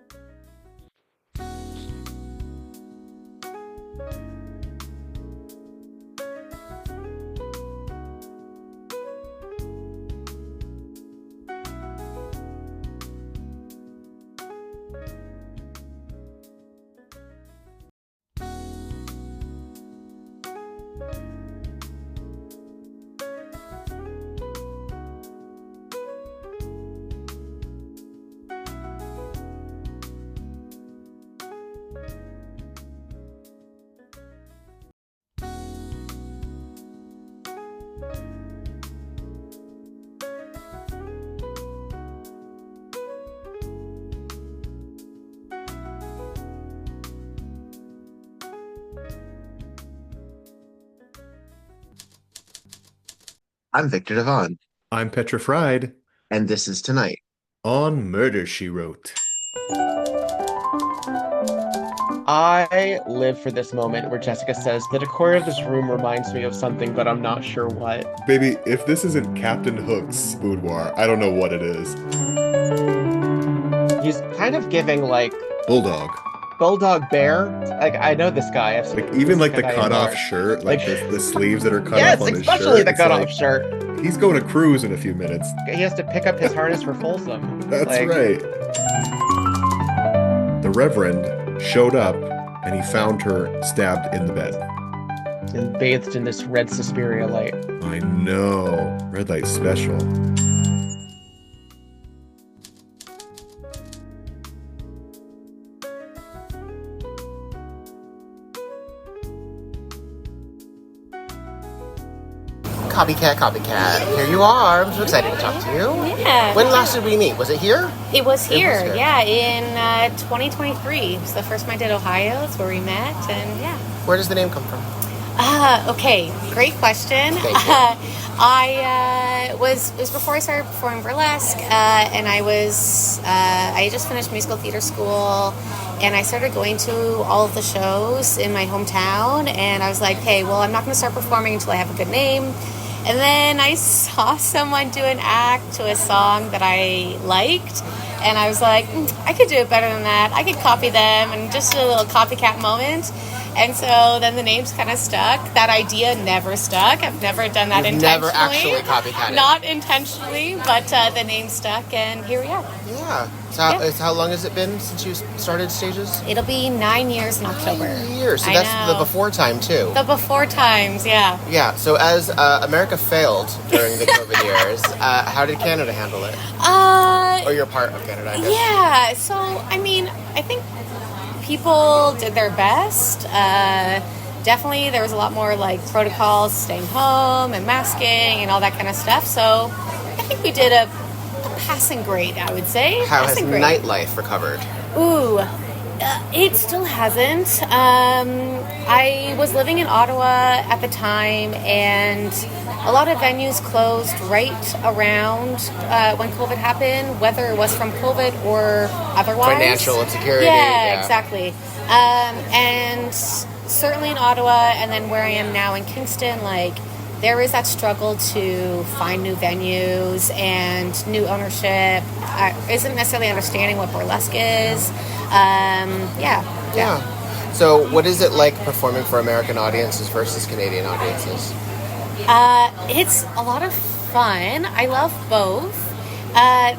I'm Victor Devon. I'm Petra Fried. And this is Tonight on Murder, She Wrote. I live for this moment where Jessica says, the decor of this room reminds me of something, but I'm not sure what. Baby, if this isn't Captain Hook's boudoir, I don't know what it is. He's kind of giving, like, Bulldog. Bulldog Bear? Like, I know this guy. I've seen Like, even like the guy in cutoff Mars. shirt, like the sleeves that are cut Yes, off on his shirt. especially the it's cutoff like, shirt. He's going to cruise in a few minutes. He has to pick up his harness for Folsom. That's Like, right. The Reverend showed up and he found her stabbed in the bed. And bathed in this red Suspiria light. I know. Red light special. Copycat. Here you are. I'm so excited to talk to you. Yeah. When last did we meet? Was it here? It was here, here. yeah, in 2023. It's the first time I did Ohio. That's where we met, and yeah. Where does the name come from? Okay, great question. Thank you. It was before I started performing burlesque, and I had just finished musical theater school, and I started going to all of the shows in my hometown, and I was like, hey, well, I'm not going to start performing until I have a good name. And then I saw someone do an act to a song that I liked, and I was like, I could do it better than that. I could copy them, and just a little copycat moment. And so then the name's kind of stuck. That idea never stuck. I've never done that You've intentionally. never actually copycatted. Not intentionally, but the name stuck, and here we are. Yeah. So how long has it been since you started stages? It'll be 9 years in October. 9 years. So I that's know. the before time, too. The before times, yeah. Yeah. So as America failed during the COVID years, how did Canada handle it? Or your part of Canada, I guess. Yeah, so, I mean, I think people did their best. Definitely, there was a lot more, like, protocols, staying home and masking and all that kind of stuff. So I think we did a passing grade, I would say. How has Passing grade. nightlife recovered? Ooh, it still hasn't. I was living in Ottawa at the time, and a lot of venues closed right around when COVID happened, whether it was from COVID or otherwise. Financial insecurity. Yeah, exactly. And certainly in Ottawa, and then where I am now in Kingston, like, there is that struggle to find new venues and new ownership. Isn't necessarily understanding what burlesque is. Yeah. So what is it like performing for American audiences versus Canadian audiences? It's a lot of fun. I love both.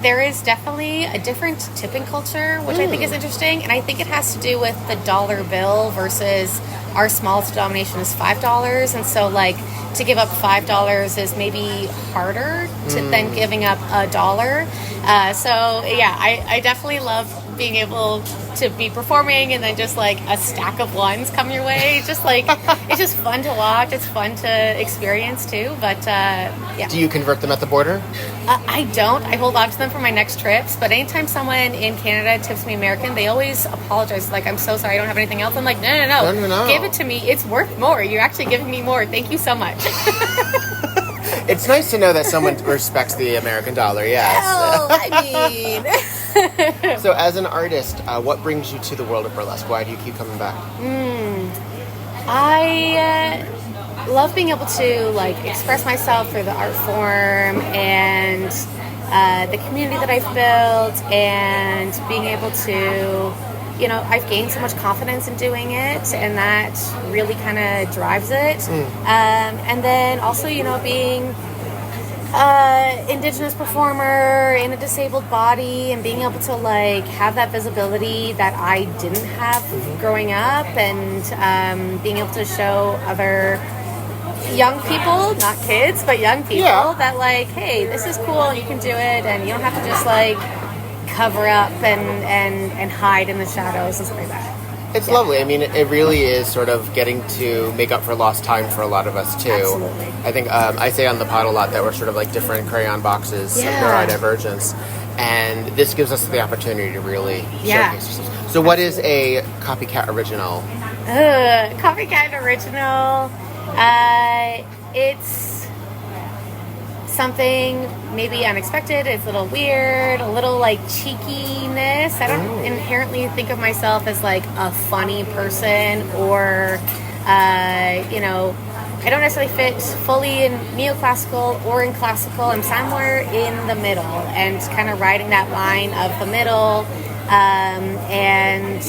There is definitely a different tipping culture, which I think is interesting, and I think it has to do with the dollar bill versus our smallest denomination is $5, and so, like, to give up $5 is maybe harder than giving up $1. So yeah, I definitely love being able to be performing and then just like a stack of ones come your way. Just like it's just fun to watch. It's fun to experience too. But yeah. Do you convert them at the border? I don't. I hold on to them for my next trips. But anytime someone in Canada tips me American, they always apologize. Like, I'm so sorry, I don't have anything else. I'm like, no. Give it to me. It's worth more. You're actually giving me more. Thank you so much. It's nice to know that someone respects the American dollar, yes. Well, I mean. So as an artist, what brings you to the world of burlesque? Why do you keep coming back? I love being able to, like, express myself through the art form and the community that I've built, and being able to, you know, I've gained so much confidence in doing it, and that really kind of drives it. And then also, you know, being Indigenous performer in a disabled body and being able to, like, have that visibility that I didn't have growing up, and being able to show other young people, not kids, but young people, that, like, hey, this is cool, you can do it, and you don't have to just, like, cover up and hide in the shadows and stuff like that. It's lovely. I mean, it really is sort of getting to make up for lost time for a lot of us, too. Absolutely. I think I say on the pod a lot that we're sort of like different crayon boxes of neurodivergence, and this gives us the opportunity to really showcase ourselves. So what is a copycat original? Copycat original, it's something maybe unexpected. It's a little weird, a little, like, cheekiness. I don't inherently think of myself as, like, a funny person, or you know, I don't necessarily fit fully in neoclassical or in classical. I'm somewhere in the middle, and kind of riding that line of the middle. and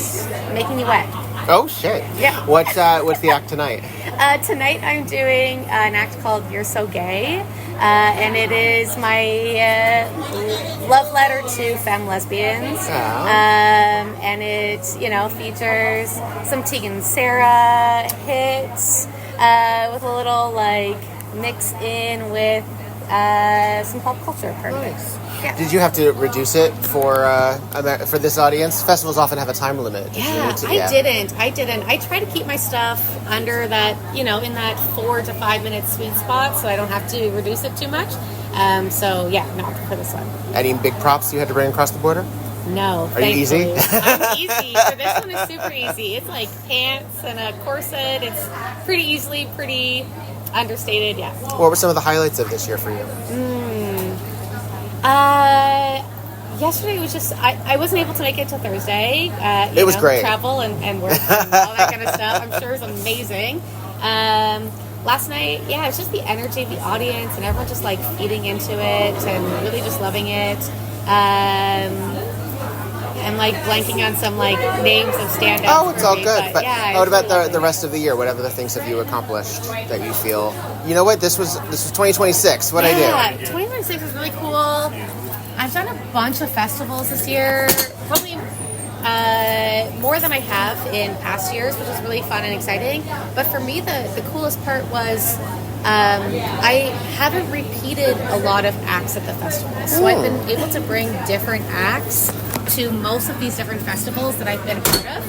making you wet. Oh shit! Yeah. What's the act tonight? Tonight I'm doing an act called You're So Gay, and it is my love letter to femme lesbians. And it, features some Tegan and Sarah hits with a little mix in with some pop culture part of it. Yeah. Did you have to reduce it for this audience? Festivals often have a time limit. I didn't. I try to keep my stuff under that, in that 4 to 5 minute sweet spot, so I don't have to reduce it too much. For this one. Any big props you had to bring across the border? No. Are you easy? I'm easy. For this one, it's super easy. It's like pants and a corset. It's pretty understated. Yeah. What were some of the highlights of this year for you? Yesterday was just I wasn't able to make it till Thursday. It was great. Travel and work and all that kind of stuff. I'm sure it was amazing. Last night, it was just the energy of the audience and everyone just feeding into it and really just loving it. And blanking on some names of stand-ups. Oh, it's all good. But yeah, what about the rest of the year? What other things have you accomplished that you feel? You know what? This was 2026. What I do? Yeah, 2026 is really cool. I've done a bunch of festivals this year, probably more than I have in past years, which is really fun and exciting. But for me, the coolest part was I haven't repeated a lot of acts at the festival. So I've been able to bring different acts to most of these different festivals that I've been a part of.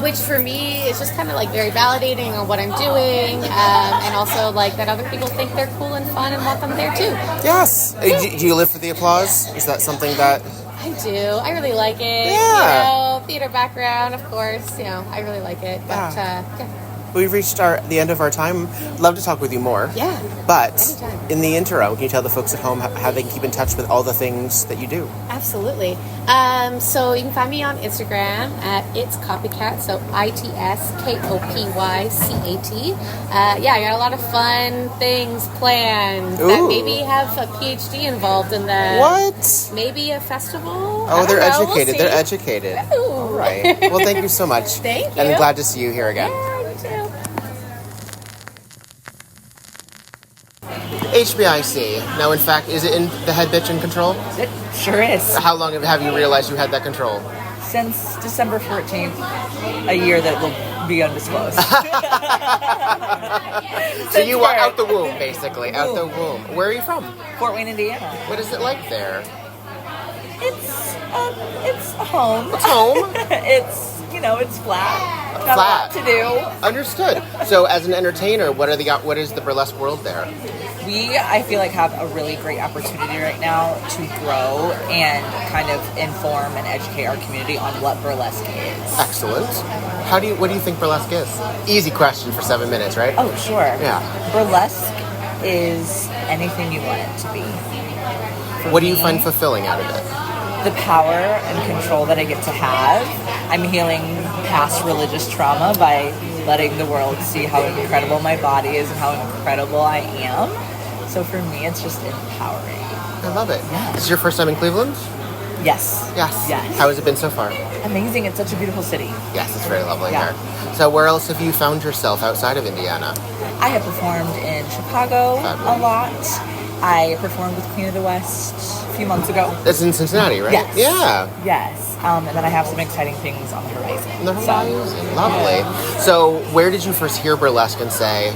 Which for me is just kind of very validating on what I'm doing, and also that other people think they're cool and fun and want them there too. Yes. Do you live for the applause? Is that something that... I do. I really like it. Yeah. Theater background, of course. I really like it. But We've reached the end of our time. Love to talk with you more. Yeah. But anytime. In the interim, can you tell the folks at home how they can keep in touch with all the things that you do? Absolutely. So you can find me on Instagram at It's Copycat, so ITSKOPYCAT. I got a lot of fun things planned that maybe have a PhD involved in them. What? Maybe a festival. Oh, they're educated. We'll see. They're educated. Ooh. All right. Well, thank you so much. Thank you. And I'm glad to see you here again. Yeah, you too. HBIC. Now, in fact, is it in the head bitch in control? It sure is. How long have you realized you had that control? Since December 14th, a year that will be undisclosed. So you were out the womb, basically. Out the womb. Where are you from? Fort Wayne, Indiana. What is it like there? It's home. It's home? It's flat. Not Flat. a lot to do. Understood. So, as an entertainer, what is the burlesque world there? I feel have a really great opportunity right now to grow and kind of inform and educate our community on what burlesque is. Excellent. What do you think burlesque is? Easy question for 7 minutes, right? Oh, sure. Yeah. Burlesque is anything you want it to be. What do you find fulfilling out of it? The power and control that I get to have. I'm healing past religious trauma by letting the world see how incredible my body is and how incredible I am. So for me, it's just empowering. I love it. Yeah. This is your first time in Cleveland? Yes. Yes. Yes. How has it been so far? Amazing. It's such a beautiful city. Yes, it's very lovely Yeah. here. So where else have you found yourself outside of Indiana? I have performed in Chicago a lot. I performed with Queen of the West a few months ago. That's in Cincinnati, right? Yes. Yeah. Yes. And then I have some exciting things on the horizon. Lovely. So where did you first hear burlesque and say,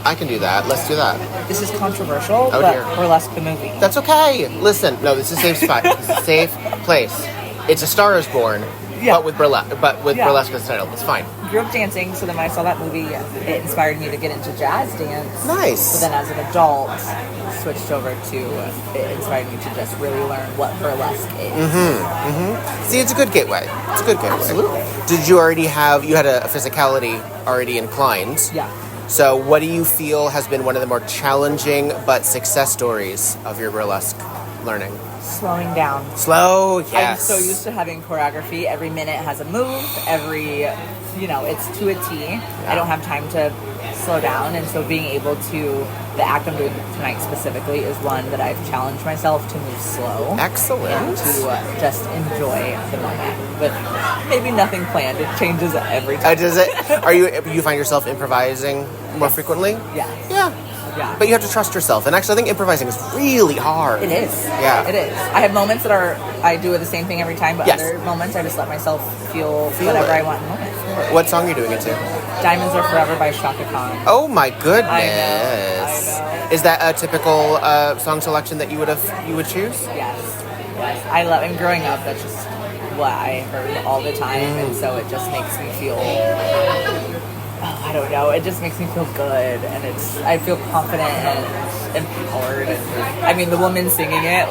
I can do that, let's do that? This is controversial, Oh, but dear. Burlesque the movie. That's okay. Listen, no, this is a safe spot. This is a safe place. It's A Star Is Born, but with burlesque as the title. It's fine. Grew up dancing, so then when I saw that movie, it inspired me to get into jazz dance. Nice. But then as an adult, switched over to, it inspired me to just really learn what burlesque is. See, it's a good gateway. It's a good gateway. Absolutely. Did you already you had a physicality already inclined? Yeah. So what do you feel has been one of the more challenging but success stories of your burlesque learning? Slowing down. Slow, yes. I'm so used to having choreography. Every minute has a move. It's to a T. I don't have time to slow down. And so being able to the act I'm doing tonight specifically is one that I've challenged myself to move slow. Excellent. And to just enjoy the moment with maybe nothing planned. It changes every time. Does it? You find yourself improvising more frequently? Yes. Yeah. But you have to trust yourself. And actually, I think improvising is really hard. It is. Yeah. It is. I have moments that I do the same thing every time, but other moments I just let myself feel whatever I want in the moment. What song are you doing it to? Diamonds Are Forever by Shaka Khan. Oh my goodness. I know. Is that a typical song selection that you would choose? Yes. I love, and growing up, that's just what I heard all the time, and so it just makes me feel, I don't know, it just makes me feel good, and I feel confident and empowered, and I mean, the woman singing it,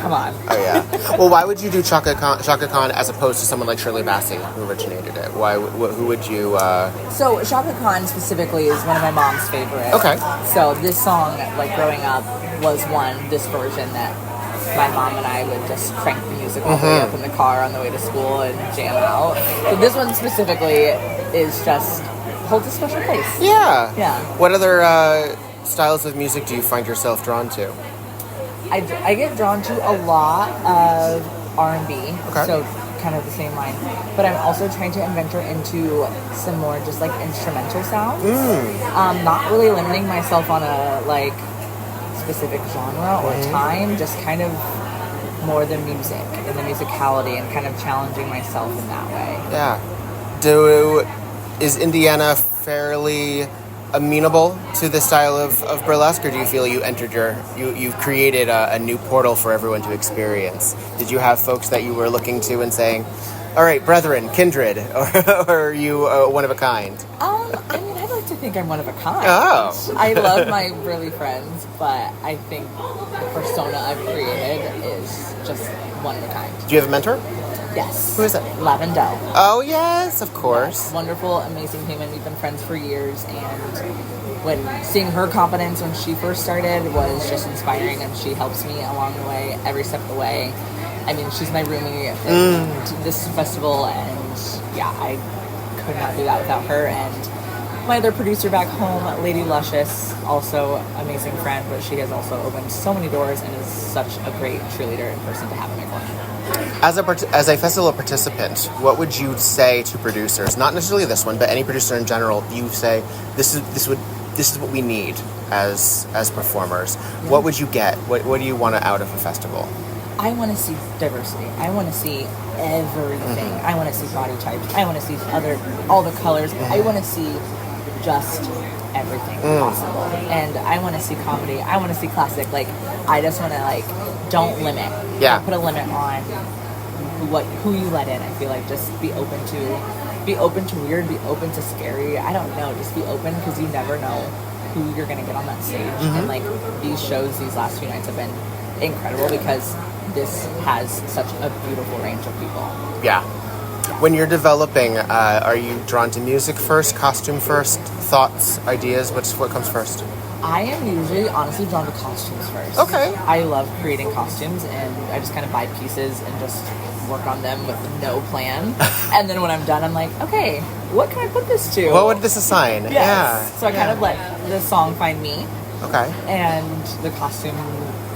come on. Oh yeah. Well, why would you do Shaka Khan as opposed to someone like Shirley Bassey, who originated it? Who would you... So, Shaka Khan specifically is one of my mom's favorites. Okay. So, this song, like, growing up, was this version that my mom and I would just crank the music all the way up in the car on the way to school and jam out. So this one specifically is just holds a special place. Yeah. Yeah. What other styles of music do you find yourself drawn to? I get drawn to a lot of R&B. Okay. So kind of the same line. But I'm also trying to venture into some more just like instrumental sounds. Not really limiting myself on a like specific genre or time, just kind of more the music and the musicality and kind of challenging myself in that way. Yeah. Is Indiana fairly amenable to this style of burlesque, or do you feel you entered you've created a new portal for everyone to experience? Did you have folks that you were looking to and saying, all right, brethren, kindred, or are you one of a kind? I mean, I like to think I'm one of a kind. Oh. I love my burly friends, but I think the persona I've created is just one of a kind. Do you have a mentor? Yes. Who is it? Lavendel. Oh, yes, of course. Yes, wonderful, amazing human. We've been friends for years, and when seeing her confidence when she first started was just inspiring, and she helps me along the way, every step of the way. I mean, she's my roomie at this festival, and yeah, I could not do that without her. And my other producer back home, Lady Luscious, also amazing friend, but she has also opened so many doors and is such a great cheerleader and person to have in my corner. As a festival participant, what would you say to producers? Not necessarily this one, but any producer in general. You say this is what we need as performers. Yeah. What would you get? What do you want out of a festival? I want to see diversity. I want to see everything. I want to see body types. I want to see all the colors. I want to see just everything possible. And I want to see comedy. I want to see classic. Like, I just want to don't limit. Yeah. Don't put a limit on who you let in. I feel like just be open to weird, be open to scary. I don't know. Just be open, because you never know who you're gonna get on that stage. And like these shows, these last few nights have been incredible because this has such a beautiful range of people. Yeah. When you're developing, are you drawn to music first, costume first, thoughts, ideas? What comes first? I am usually honestly drawn to costumes first. Okay. I love creating costumes, and I just kind of buy pieces and just work on them with no plan. And then when I'm done, I'm like, okay, what can I put this to? What would this assign? Yes. Yeah. So I kind of let the song find me. Okay. And the costume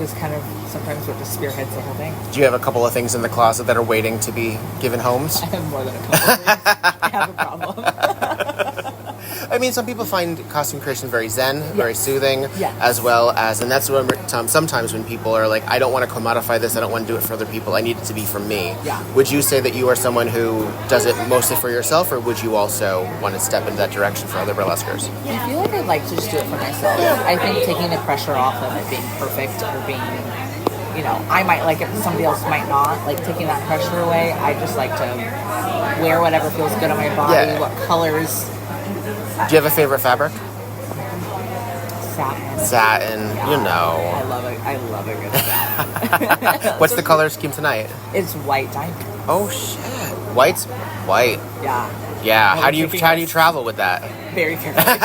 is kind of sometimes what just spearheads the whole thing. Do you have a couple of things in the closet that are waiting to be given homes? I have more than a couple of things. I have a problem. I mean, some people find costume creation very zen, very soothing, Yes. as well as, and that's when sometimes when people are like, I don't want to commodify this, I don't want to do it for other people, I need it to be for me. Yeah. Would you say that you are someone who does it mostly for yourself, or would you also want to step in that direction for other burlesquers? I feel like I'd like to just do it for myself. I think taking the pressure off of it being perfect or being, I might like it, but somebody else might not. Like, taking that pressure away, I just like to wear whatever feels good on my body, what colors. Do you have a favorite fabric? Satin. Yeah. I love a good satin. What's the color scheme tonight? It's white diamond. Oh shit. White's white. Yeah. Yeah. How do you travel with that? Very carefully.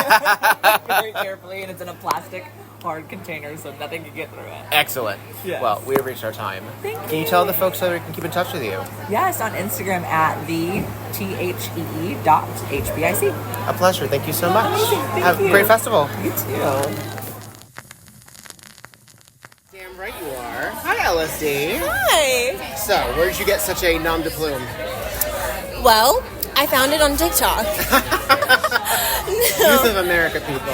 Very carefully, and it's in a plastic hard container, so nothing can get through it. Excellent. Yes. Well, we have reached our time. Thank Can you tell the folks so we can keep in touch with you? Yes, on Instagram at @thethee.hbic. A pleasure. Thank you so much. Amazing. Thank Have you. a great festival. You too. LSD. Hi. So, where did you get such a nom de plume? Well, I found it on TikTok. Youth of America people.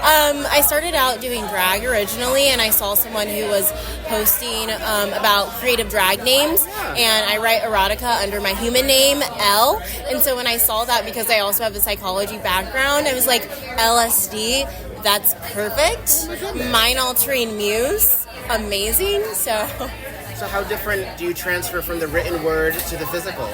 I started out doing drag originally, and I saw someone who was posting about creative drag names, and I write erotica under my human name, L. And so when I saw that, because I also have a psychology background, I was like, LSD, that's perfect. Mind-altering muse, amazing. So how different do you transfer from the written word to the physical?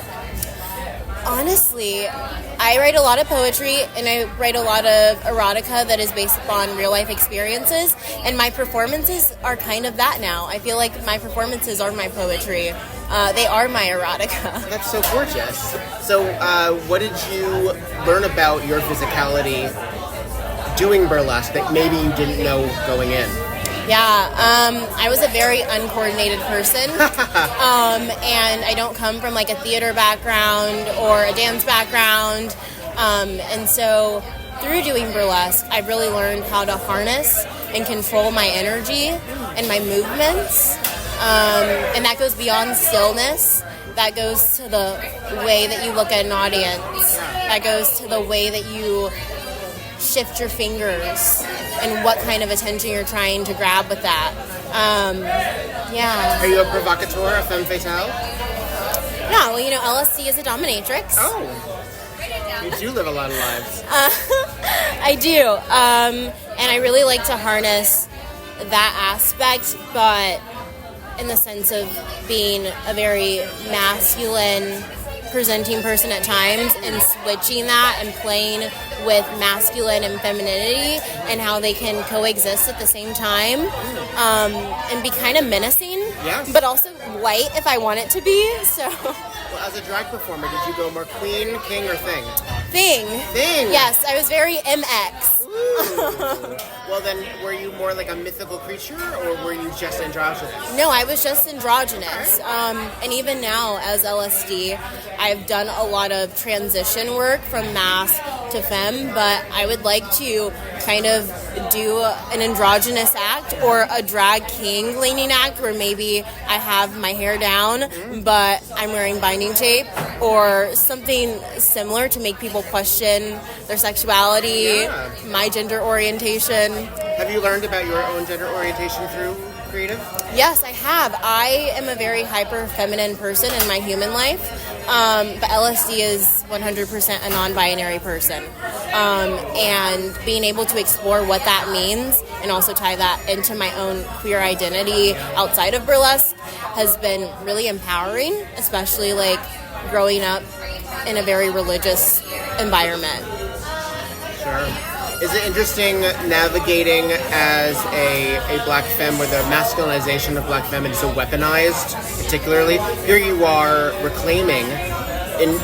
honestly, I write a lot of poetry and I write a lot of erotica that is based upon real life experiences, and my performances are kind of that now. I feel like my performances are my poetry. They are my erotica. That's so gorgeous. So what did you learn about your physicality doing burlesque that maybe you didn't know going in? Yeah, I was a very uncoordinated person, and I don't come from like a theater background or a dance background, and so through doing burlesque, I really learned how to harness and control my energy and my movements, and that goes beyond stillness. That goes to the way that you look at an audience. That goes to the way that you shift your fingers and what kind of attention you're trying to grab with that. Yeah. Are you a provocateur, a femme fatale? Yeah, well, you know, LSD is a dominatrix. Oh. You do live a lot of lives. I do. And I really like to harness that aspect, but in the sense of being a very masculine presenting person at times, and switching that and playing with masculine and femininity and how they can coexist at the same time, and be kind of menacing, yes, but also white if I want it to be. So, well, as a drag performer, did you go more queen, king, or thing? Thing. Thing. Yes, I was very MX. Well, then, were you more like a mythical creature, or were you just androgynous? No, I was just androgynous. And even now, as LSD, I've done a lot of transition work from mask to femme, but I would like to kind of do an androgynous act or a drag king leaning act where maybe I have my hair down, but I'm wearing binding tape, or something similar to make people question their sexuality, my gender orientation. Have you learned about your own gender orientation through creative? Yes, I have. I am a very hyper feminine person in my human life, but LSD is 100% a non-binary person. And being able to explore what that means and also tie that into my own queer identity outside of burlesque has been really empowering, especially like growing up in a very religious environment. Sure. Is it interesting navigating as a black femme where the masculinization of black femme is so weaponized, particularly? Here you are reclaiming,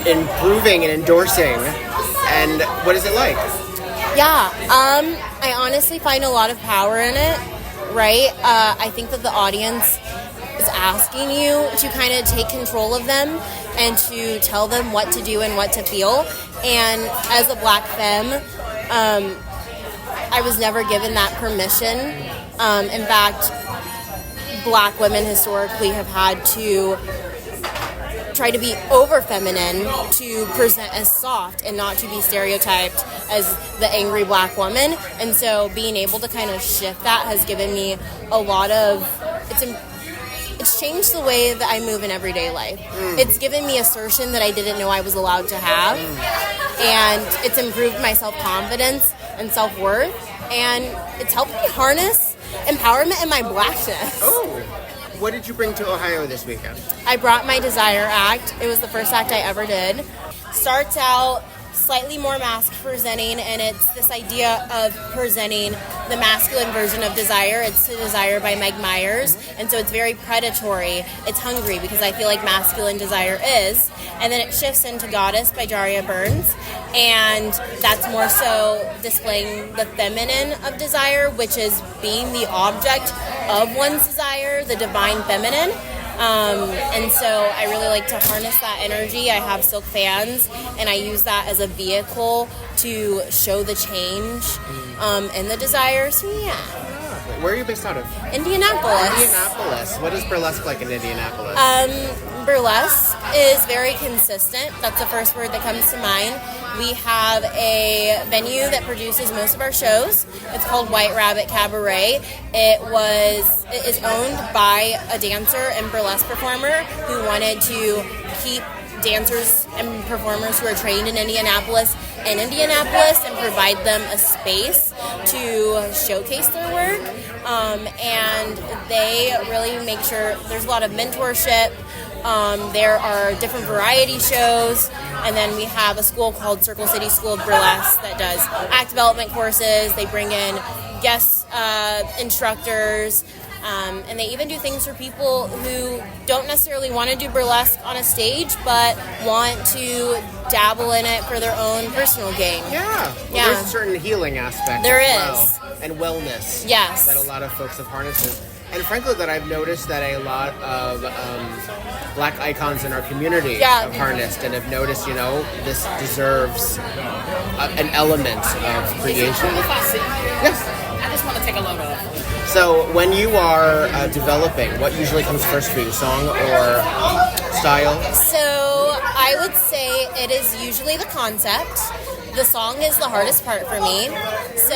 improving and endorsing, and what is it like? Yeah, I honestly find a lot of power in it, right? I think that the audience is asking you to kind of take control of them and to tell them what to do and what to feel. And as a black femme, I was never given that permission. In fact, black women historically have had to try to be over feminine to present as soft and not to be stereotyped as the angry black woman. And so being able to kind of shift that has given me a lot of, it's changed the way that I move in everyday life. It's given me assertion that I didn't know I was allowed to have. And it's improved my self-confidence and self-worth. And it's helped me harness empowerment in my blackness. Oh, what did you bring to Ohio this weekend? I brought my Desire act. It was the first act I ever did. Starts out slightly more mask presenting, and it's this idea of presenting the masculine version of Desire. It's to Desire by Meg Myers, and so it's very predatory. It's hungry because I feel like masculine desire is. And then it shifts into Goddess by Daria Burns, and that's more so displaying the feminine of desire, which is being the object of one's desire, the divine feminine. And so I really like to harness that energy. I have silk fans, and I use that as a vehicle to show the change in the desire. So yeah. Exactly. Where are you based out of? Indianapolis. Indianapolis. What is burlesque like in Indianapolis? Burlesque is very consistent. That's the first word that comes to mind. We have a venue that produces most of our shows. It's called White Rabbit Cabaret. It is owned by a dancer and burlesque performer who wanted to keep dancers and performers who are trained in Indianapolis and provide them a space to showcase their work. And they really make sure there's a lot of mentorship. There are different variety shows, and then we have a school called Circle City School of Burlesque that does act development courses. They bring in guest instructors, and they even do things for people who don't necessarily want to do burlesque on a stage, but want to dabble in it for their own personal gain. Yeah. Well, there's a certain healing aspect There as is. well, and wellness. Yes. That a lot of folks have harnessed. And frankly, that I've noticed that a lot of black icons in our community have harnessed and have noticed, this deserves an element of creation. Yes. I just want to take a load of it. So when you are developing, what usually comes first for you, song or style? So I would say it is usually the concept. The song is the hardest part for me. So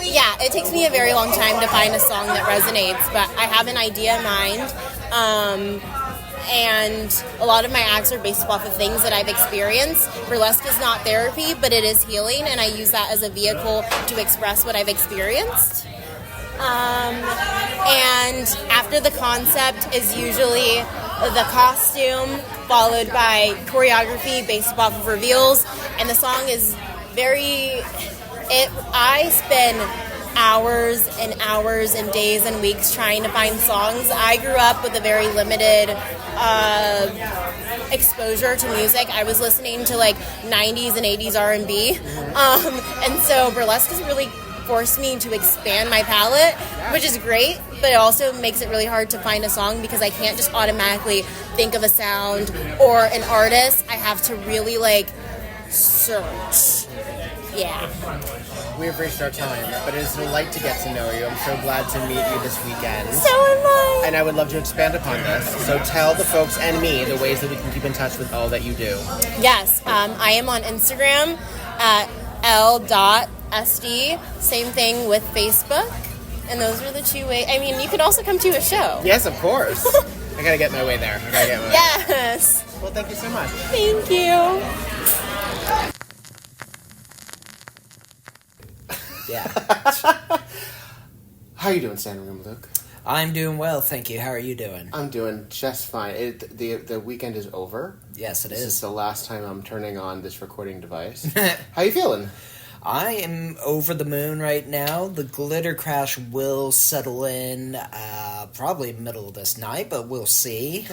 yeah, it takes me a very long time to find a song that resonates, but I have an idea in mind. And a lot of my acts are based off of things that I've experienced. Burlesque is not therapy, but it is healing, and I use that as a vehicle to express what I've experienced. And after the concept is usually the costume, followed by choreography based off of reveals, and the song is I spend hours and hours and days and weeks trying to find songs. I grew up with a very limited exposure to music. I was listening to like 90s and 80s R&B, and so burlesque has really forced me to expand my palette, which is great, but it also makes it really hard to find a song because I can't just automatically think of a sound or an artist. I have to really search. Yeah. We have reached our time, but it is a delight to get to know you. I'm so glad to meet you this weekend. So am I. And I would love to expand upon this. So tell the folks and me the ways that we can keep in touch with all that you do. Yes, I am on Instagram at l.sd. Same thing with Facebook. And those are the two ways. I mean, you could also come to a show. Yes, of course. I gotta get my way there. Yes. Well, thank you so much. Thank you. Yeah. How are you doing, Standing Room Luke? I'm doing well, thank you. How are you doing? I'm doing just fine. The weekend is over. Yes, it This is. is the last time I'm turning on this recording device. How you feeling? I am over the moon right now. The glitter crash will settle in probably middle of this night, but we'll see.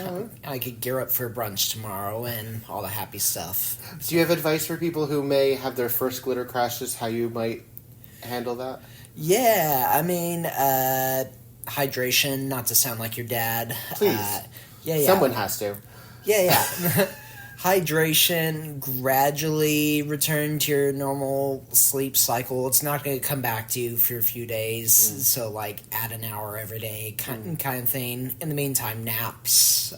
I could gear up for brunch tomorrow and all the happy stuff. Do you have advice for people who may have their first glitter crashes, how you might handle that? Yeah, I mean, hydration, not to sound like your dad. Please. Yeah. Someone has to. Yeah. Hydration, gradually return to your normal sleep cycle. It's not going to come back to you for a few days, so add an hour every day, kind of thing. In the meantime, naps.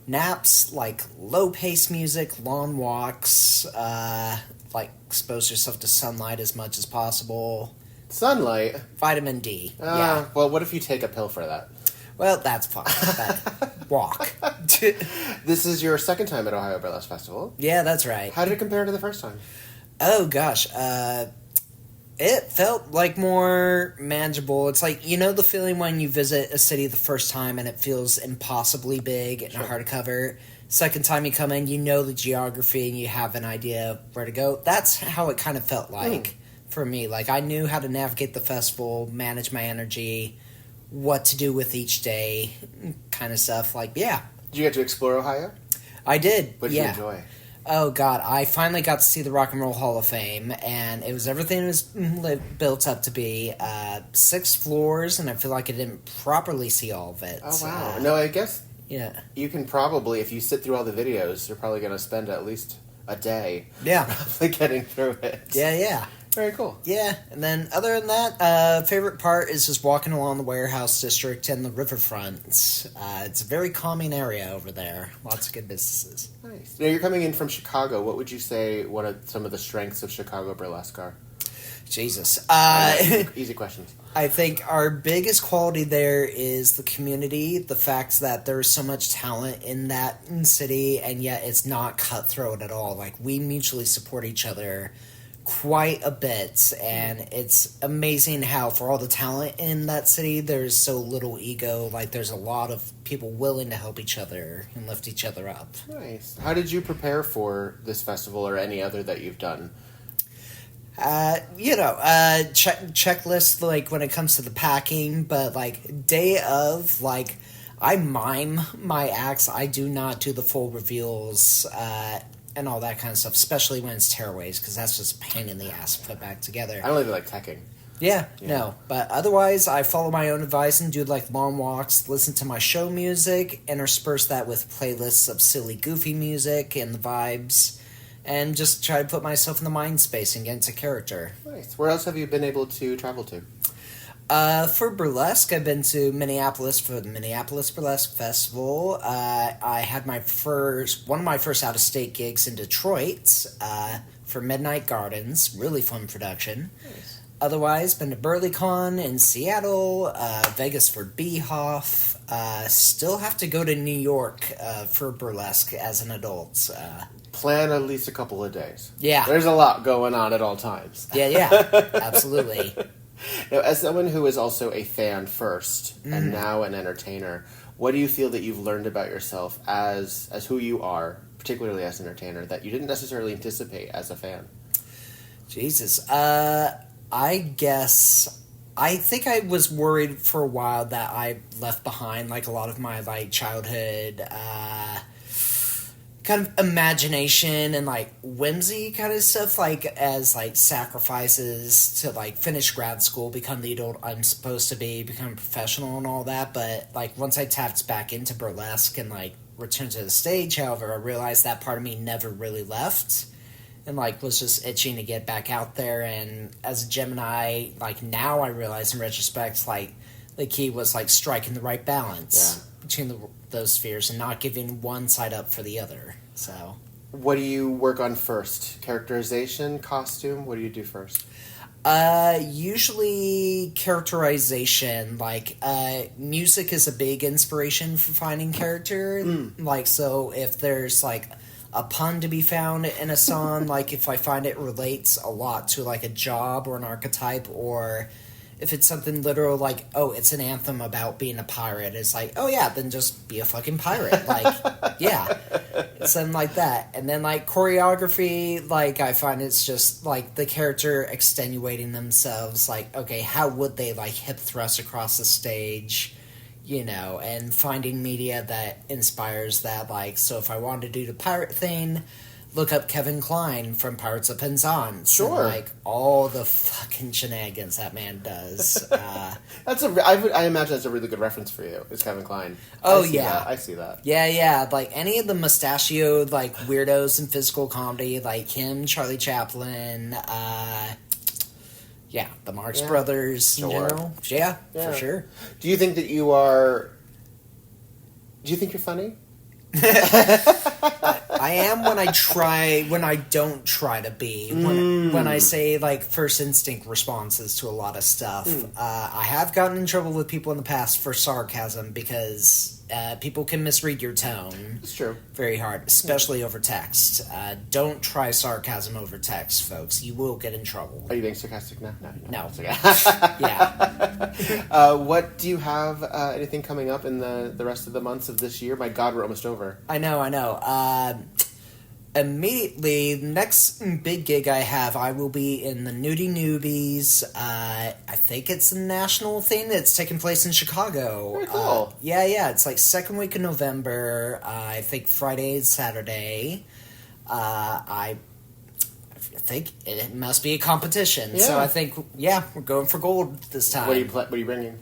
Naps, low-paced music, long walks, expose yourself to sunlight as much as possible. Sunlight? Vitamin D. Well, what if you take a pill for that? Well, that's fine. Walk. This is your second time at Ohio Burlesque Festival. Yeah, that's right. How did it compare to the first time? Oh, gosh. It felt more manageable. It's the feeling when you visit a city the first time and it feels impossibly big and hard to cover. Second time you come in, you know the geography and you have an idea of where to go. That's how it kind of felt for me. I knew how to navigate the festival, manage my energy, what to do with each day, kind of stuff. Did you get to explore Ohio? I did. What did you enjoy? Oh, God. I finally got to see the Rock and Roll Hall of Fame, and it was everything it was built up to be. 6 floors, and I feel like I didn't properly see all of it. Oh, wow. No, I guess you can probably, if you sit through all the videos, you're probably going to spend at least a day probably getting through it. Yeah. Very cool. Yeah, and then other than that, favorite part is just walking along the warehouse district and the riverfront. It's a very calming area over there. Lots of good businesses. Nice. Now, you're coming in from Chicago. What would you say one of some of the strengths of Chicago burlesque are? Jesus. Easy questions. I think our biggest quality there is the community, the fact that there's so much talent in that city, and yet it's not cutthroat at all. Like, we mutually support each other quite a bit, and it's amazing how for all the talent in that city there's so little ego. Like, there's a lot of people willing to help each other and lift each other up. Nice. How did you prepare for this festival or any other that you've done? Checklist, like, when it comes to the packing, but like day of, like, I mime my acts. I do not do the full reveals and all that kind of stuff, especially when it's tearaways, because that's just a pain in the ass to put back together. I don't really like teching. Yeah, no. But otherwise, I follow my own advice and do, like, long walks, listen to my show music, intersperse that with playlists of silly, goofy music and the vibes, and just try to put myself in the mind space and get into character. Nice. Where else have you been able to travel to? For Burlesque, I've been to Minneapolis for the Minneapolis Burlesque Festival. I had one of my first out-of-state gigs in Detroit for Midnight Gardens. Really fun production. Nice. Otherwise, been to BurlyCon in Seattle, Vegas for Beehoff. Still have to go to New York for Burlesque as an adult. Plan at least a couple of days. Yeah. There's a lot going on at all times. Yeah, absolutely. Now, as someone who is also a fan first and now an entertainer, what do you feel that you've learned about yourself as who you are, particularly as an entertainer, that you didn't necessarily anticipate as a fan? Jesus. I guess I think I was worried for a while that I left behind, like, a lot of my, like, childhood kind of imagination and, like, whimsy kind of stuff, like, as, like, sacrifices to, like, finish grad school, become the adult I'm supposed to be, become a professional and all that. But, like, once I tapped back into burlesque and, like, returned to the stage, however, I realized that part of me never really left, and, like, was just itching to get back out there. And as a Gemini, like, now I realize in retrospect, like, the key was, like, striking the right balance between those spheres and not giving one side up for the other. So, what do you work on first? Characterization, costume? What do you do first? Usually characterization. Like, music is a big inspiration for finding character. Like, so if there's, like, a pun to be found in a song, like, if I find it relates a lot to, like, a job or an archetype, or if it's something literal, like, oh, it's an anthem about being a pirate, it's like, oh yeah, then just be a fucking pirate. Like, yeah, something like that. And then, like, choreography, like, I find it's just, like, the character extenuating themselves, like, okay, how would they, like, hip thrust across the stage, you know, and finding media that inspires that. Like, so if I wanted to do the pirate thing, look up Kevin Kline from Pirates of Penzance. Sure. And, like, all the fucking shenanigans that man does. I imagine that's a really good reference for you, is Kevin Kline. Oh, I see that. Yeah. Like, any of the mustachioed, like, weirdos in physical comedy, like him, Charlie Chaplin, the Marx Brothers in general. Yeah, for sure. Do you think that you are... Do you think you're funny? I am when I don't try to be. When I say, like, first instinct responses to a lot of stuff. I have gotten in trouble with people in the past for sarcasm because people can misread your tone. It's true. Very hard, especially over text. Don't try sarcasm over text, folks. You will get in trouble. Are you being sarcastic now? No. Okay. Yeah. What do you have, anything coming up in the rest of the months of this year? My God, we're almost over. I know. Immediately, next big gig I will be in the Nudie Newbies. I think it's a national thing that's taking place in Chicago. Very cool. It's like second week of November. I think Friday and Saturday. I think it must be a competition. Yeah. So I think, we're going for gold this time. What are you bringing?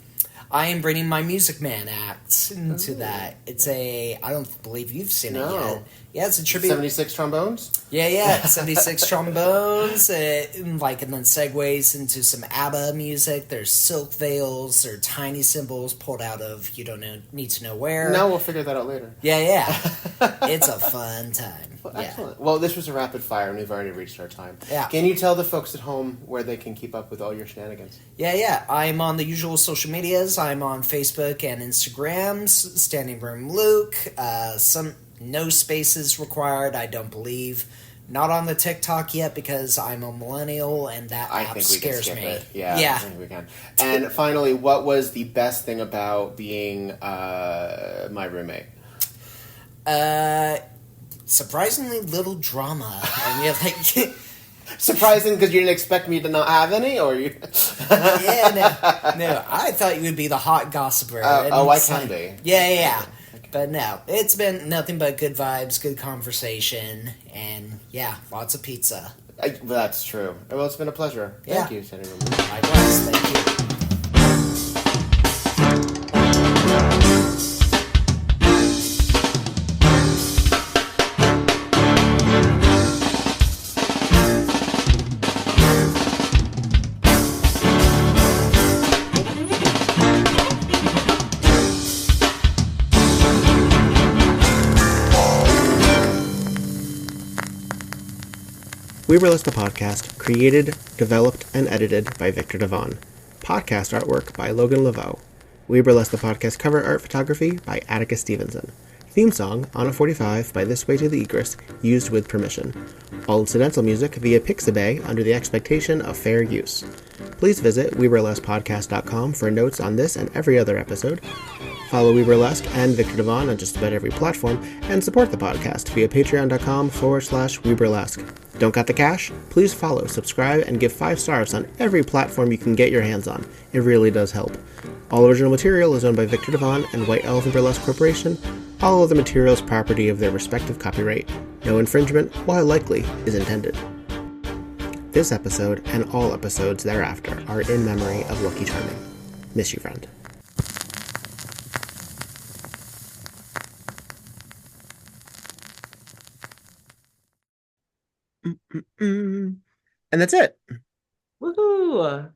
I am bringing my Music Man act into that. It's I don't believe you've seen it yet. Yeah, it's a tribute. 76 trombones? Yeah, 76 trombones, and then segues into some ABBA music. There's silk veils, or tiny cymbals pulled out of you don't need to know where. No, we'll figure that out later. Yeah. It's a fun time. Well, excellent. Well, this was a rapid fire, and we've already reached our time. Yeah. Can you tell the folks at home where they can keep up with all your shenanigans? Yeah. I'm on the usual social medias. I'm on Facebook and Instagrams. Standing Room Luke. No spaces required, I don't believe. Not on the TikTok yet because I'm a millennial and that app scares me. It. Yeah, I think we can. And finally, what was the best thing about being my roommate? Surprisingly little drama. And you're like... Surprising because you didn't expect me to not have any, or you? No. I thought you would be the hot gossiper. I can be. Yeah. But no, it's been nothing but good vibes, good conversation, and lots of pizza. That's true. Well, it's been a pleasure. Thank you, Senator. Likewise, thank you. We Burlesque the podcast, created, developed, and edited by Victor Devon. Podcast artwork by Logan Laveau. We Burlesque the podcast cover art photography by Atticus Stevenson. Theme song, On a 45 by This Way to the Egress, used with permission. All incidental music via Pixabay under the expectation of fair use. Please visit WeBurlesquePodcast.com for notes on this and every other episode. Follow We Burlesque and Victor Devon on just about every platform, and support the podcast via patreon.com/We Burlesque. Don't got the cash? Please follow, subscribe, and give 5 stars on every platform you can get your hands on. It really does help. All original material is owned by Victor Devon and White Elephant Burlesque Corporation. All other materials property of their respective copyright. No infringement, while likely, is intended. This episode, and all episodes thereafter, are in memory of Lucky Charming. Miss you, friend. And that's it. Woohoo!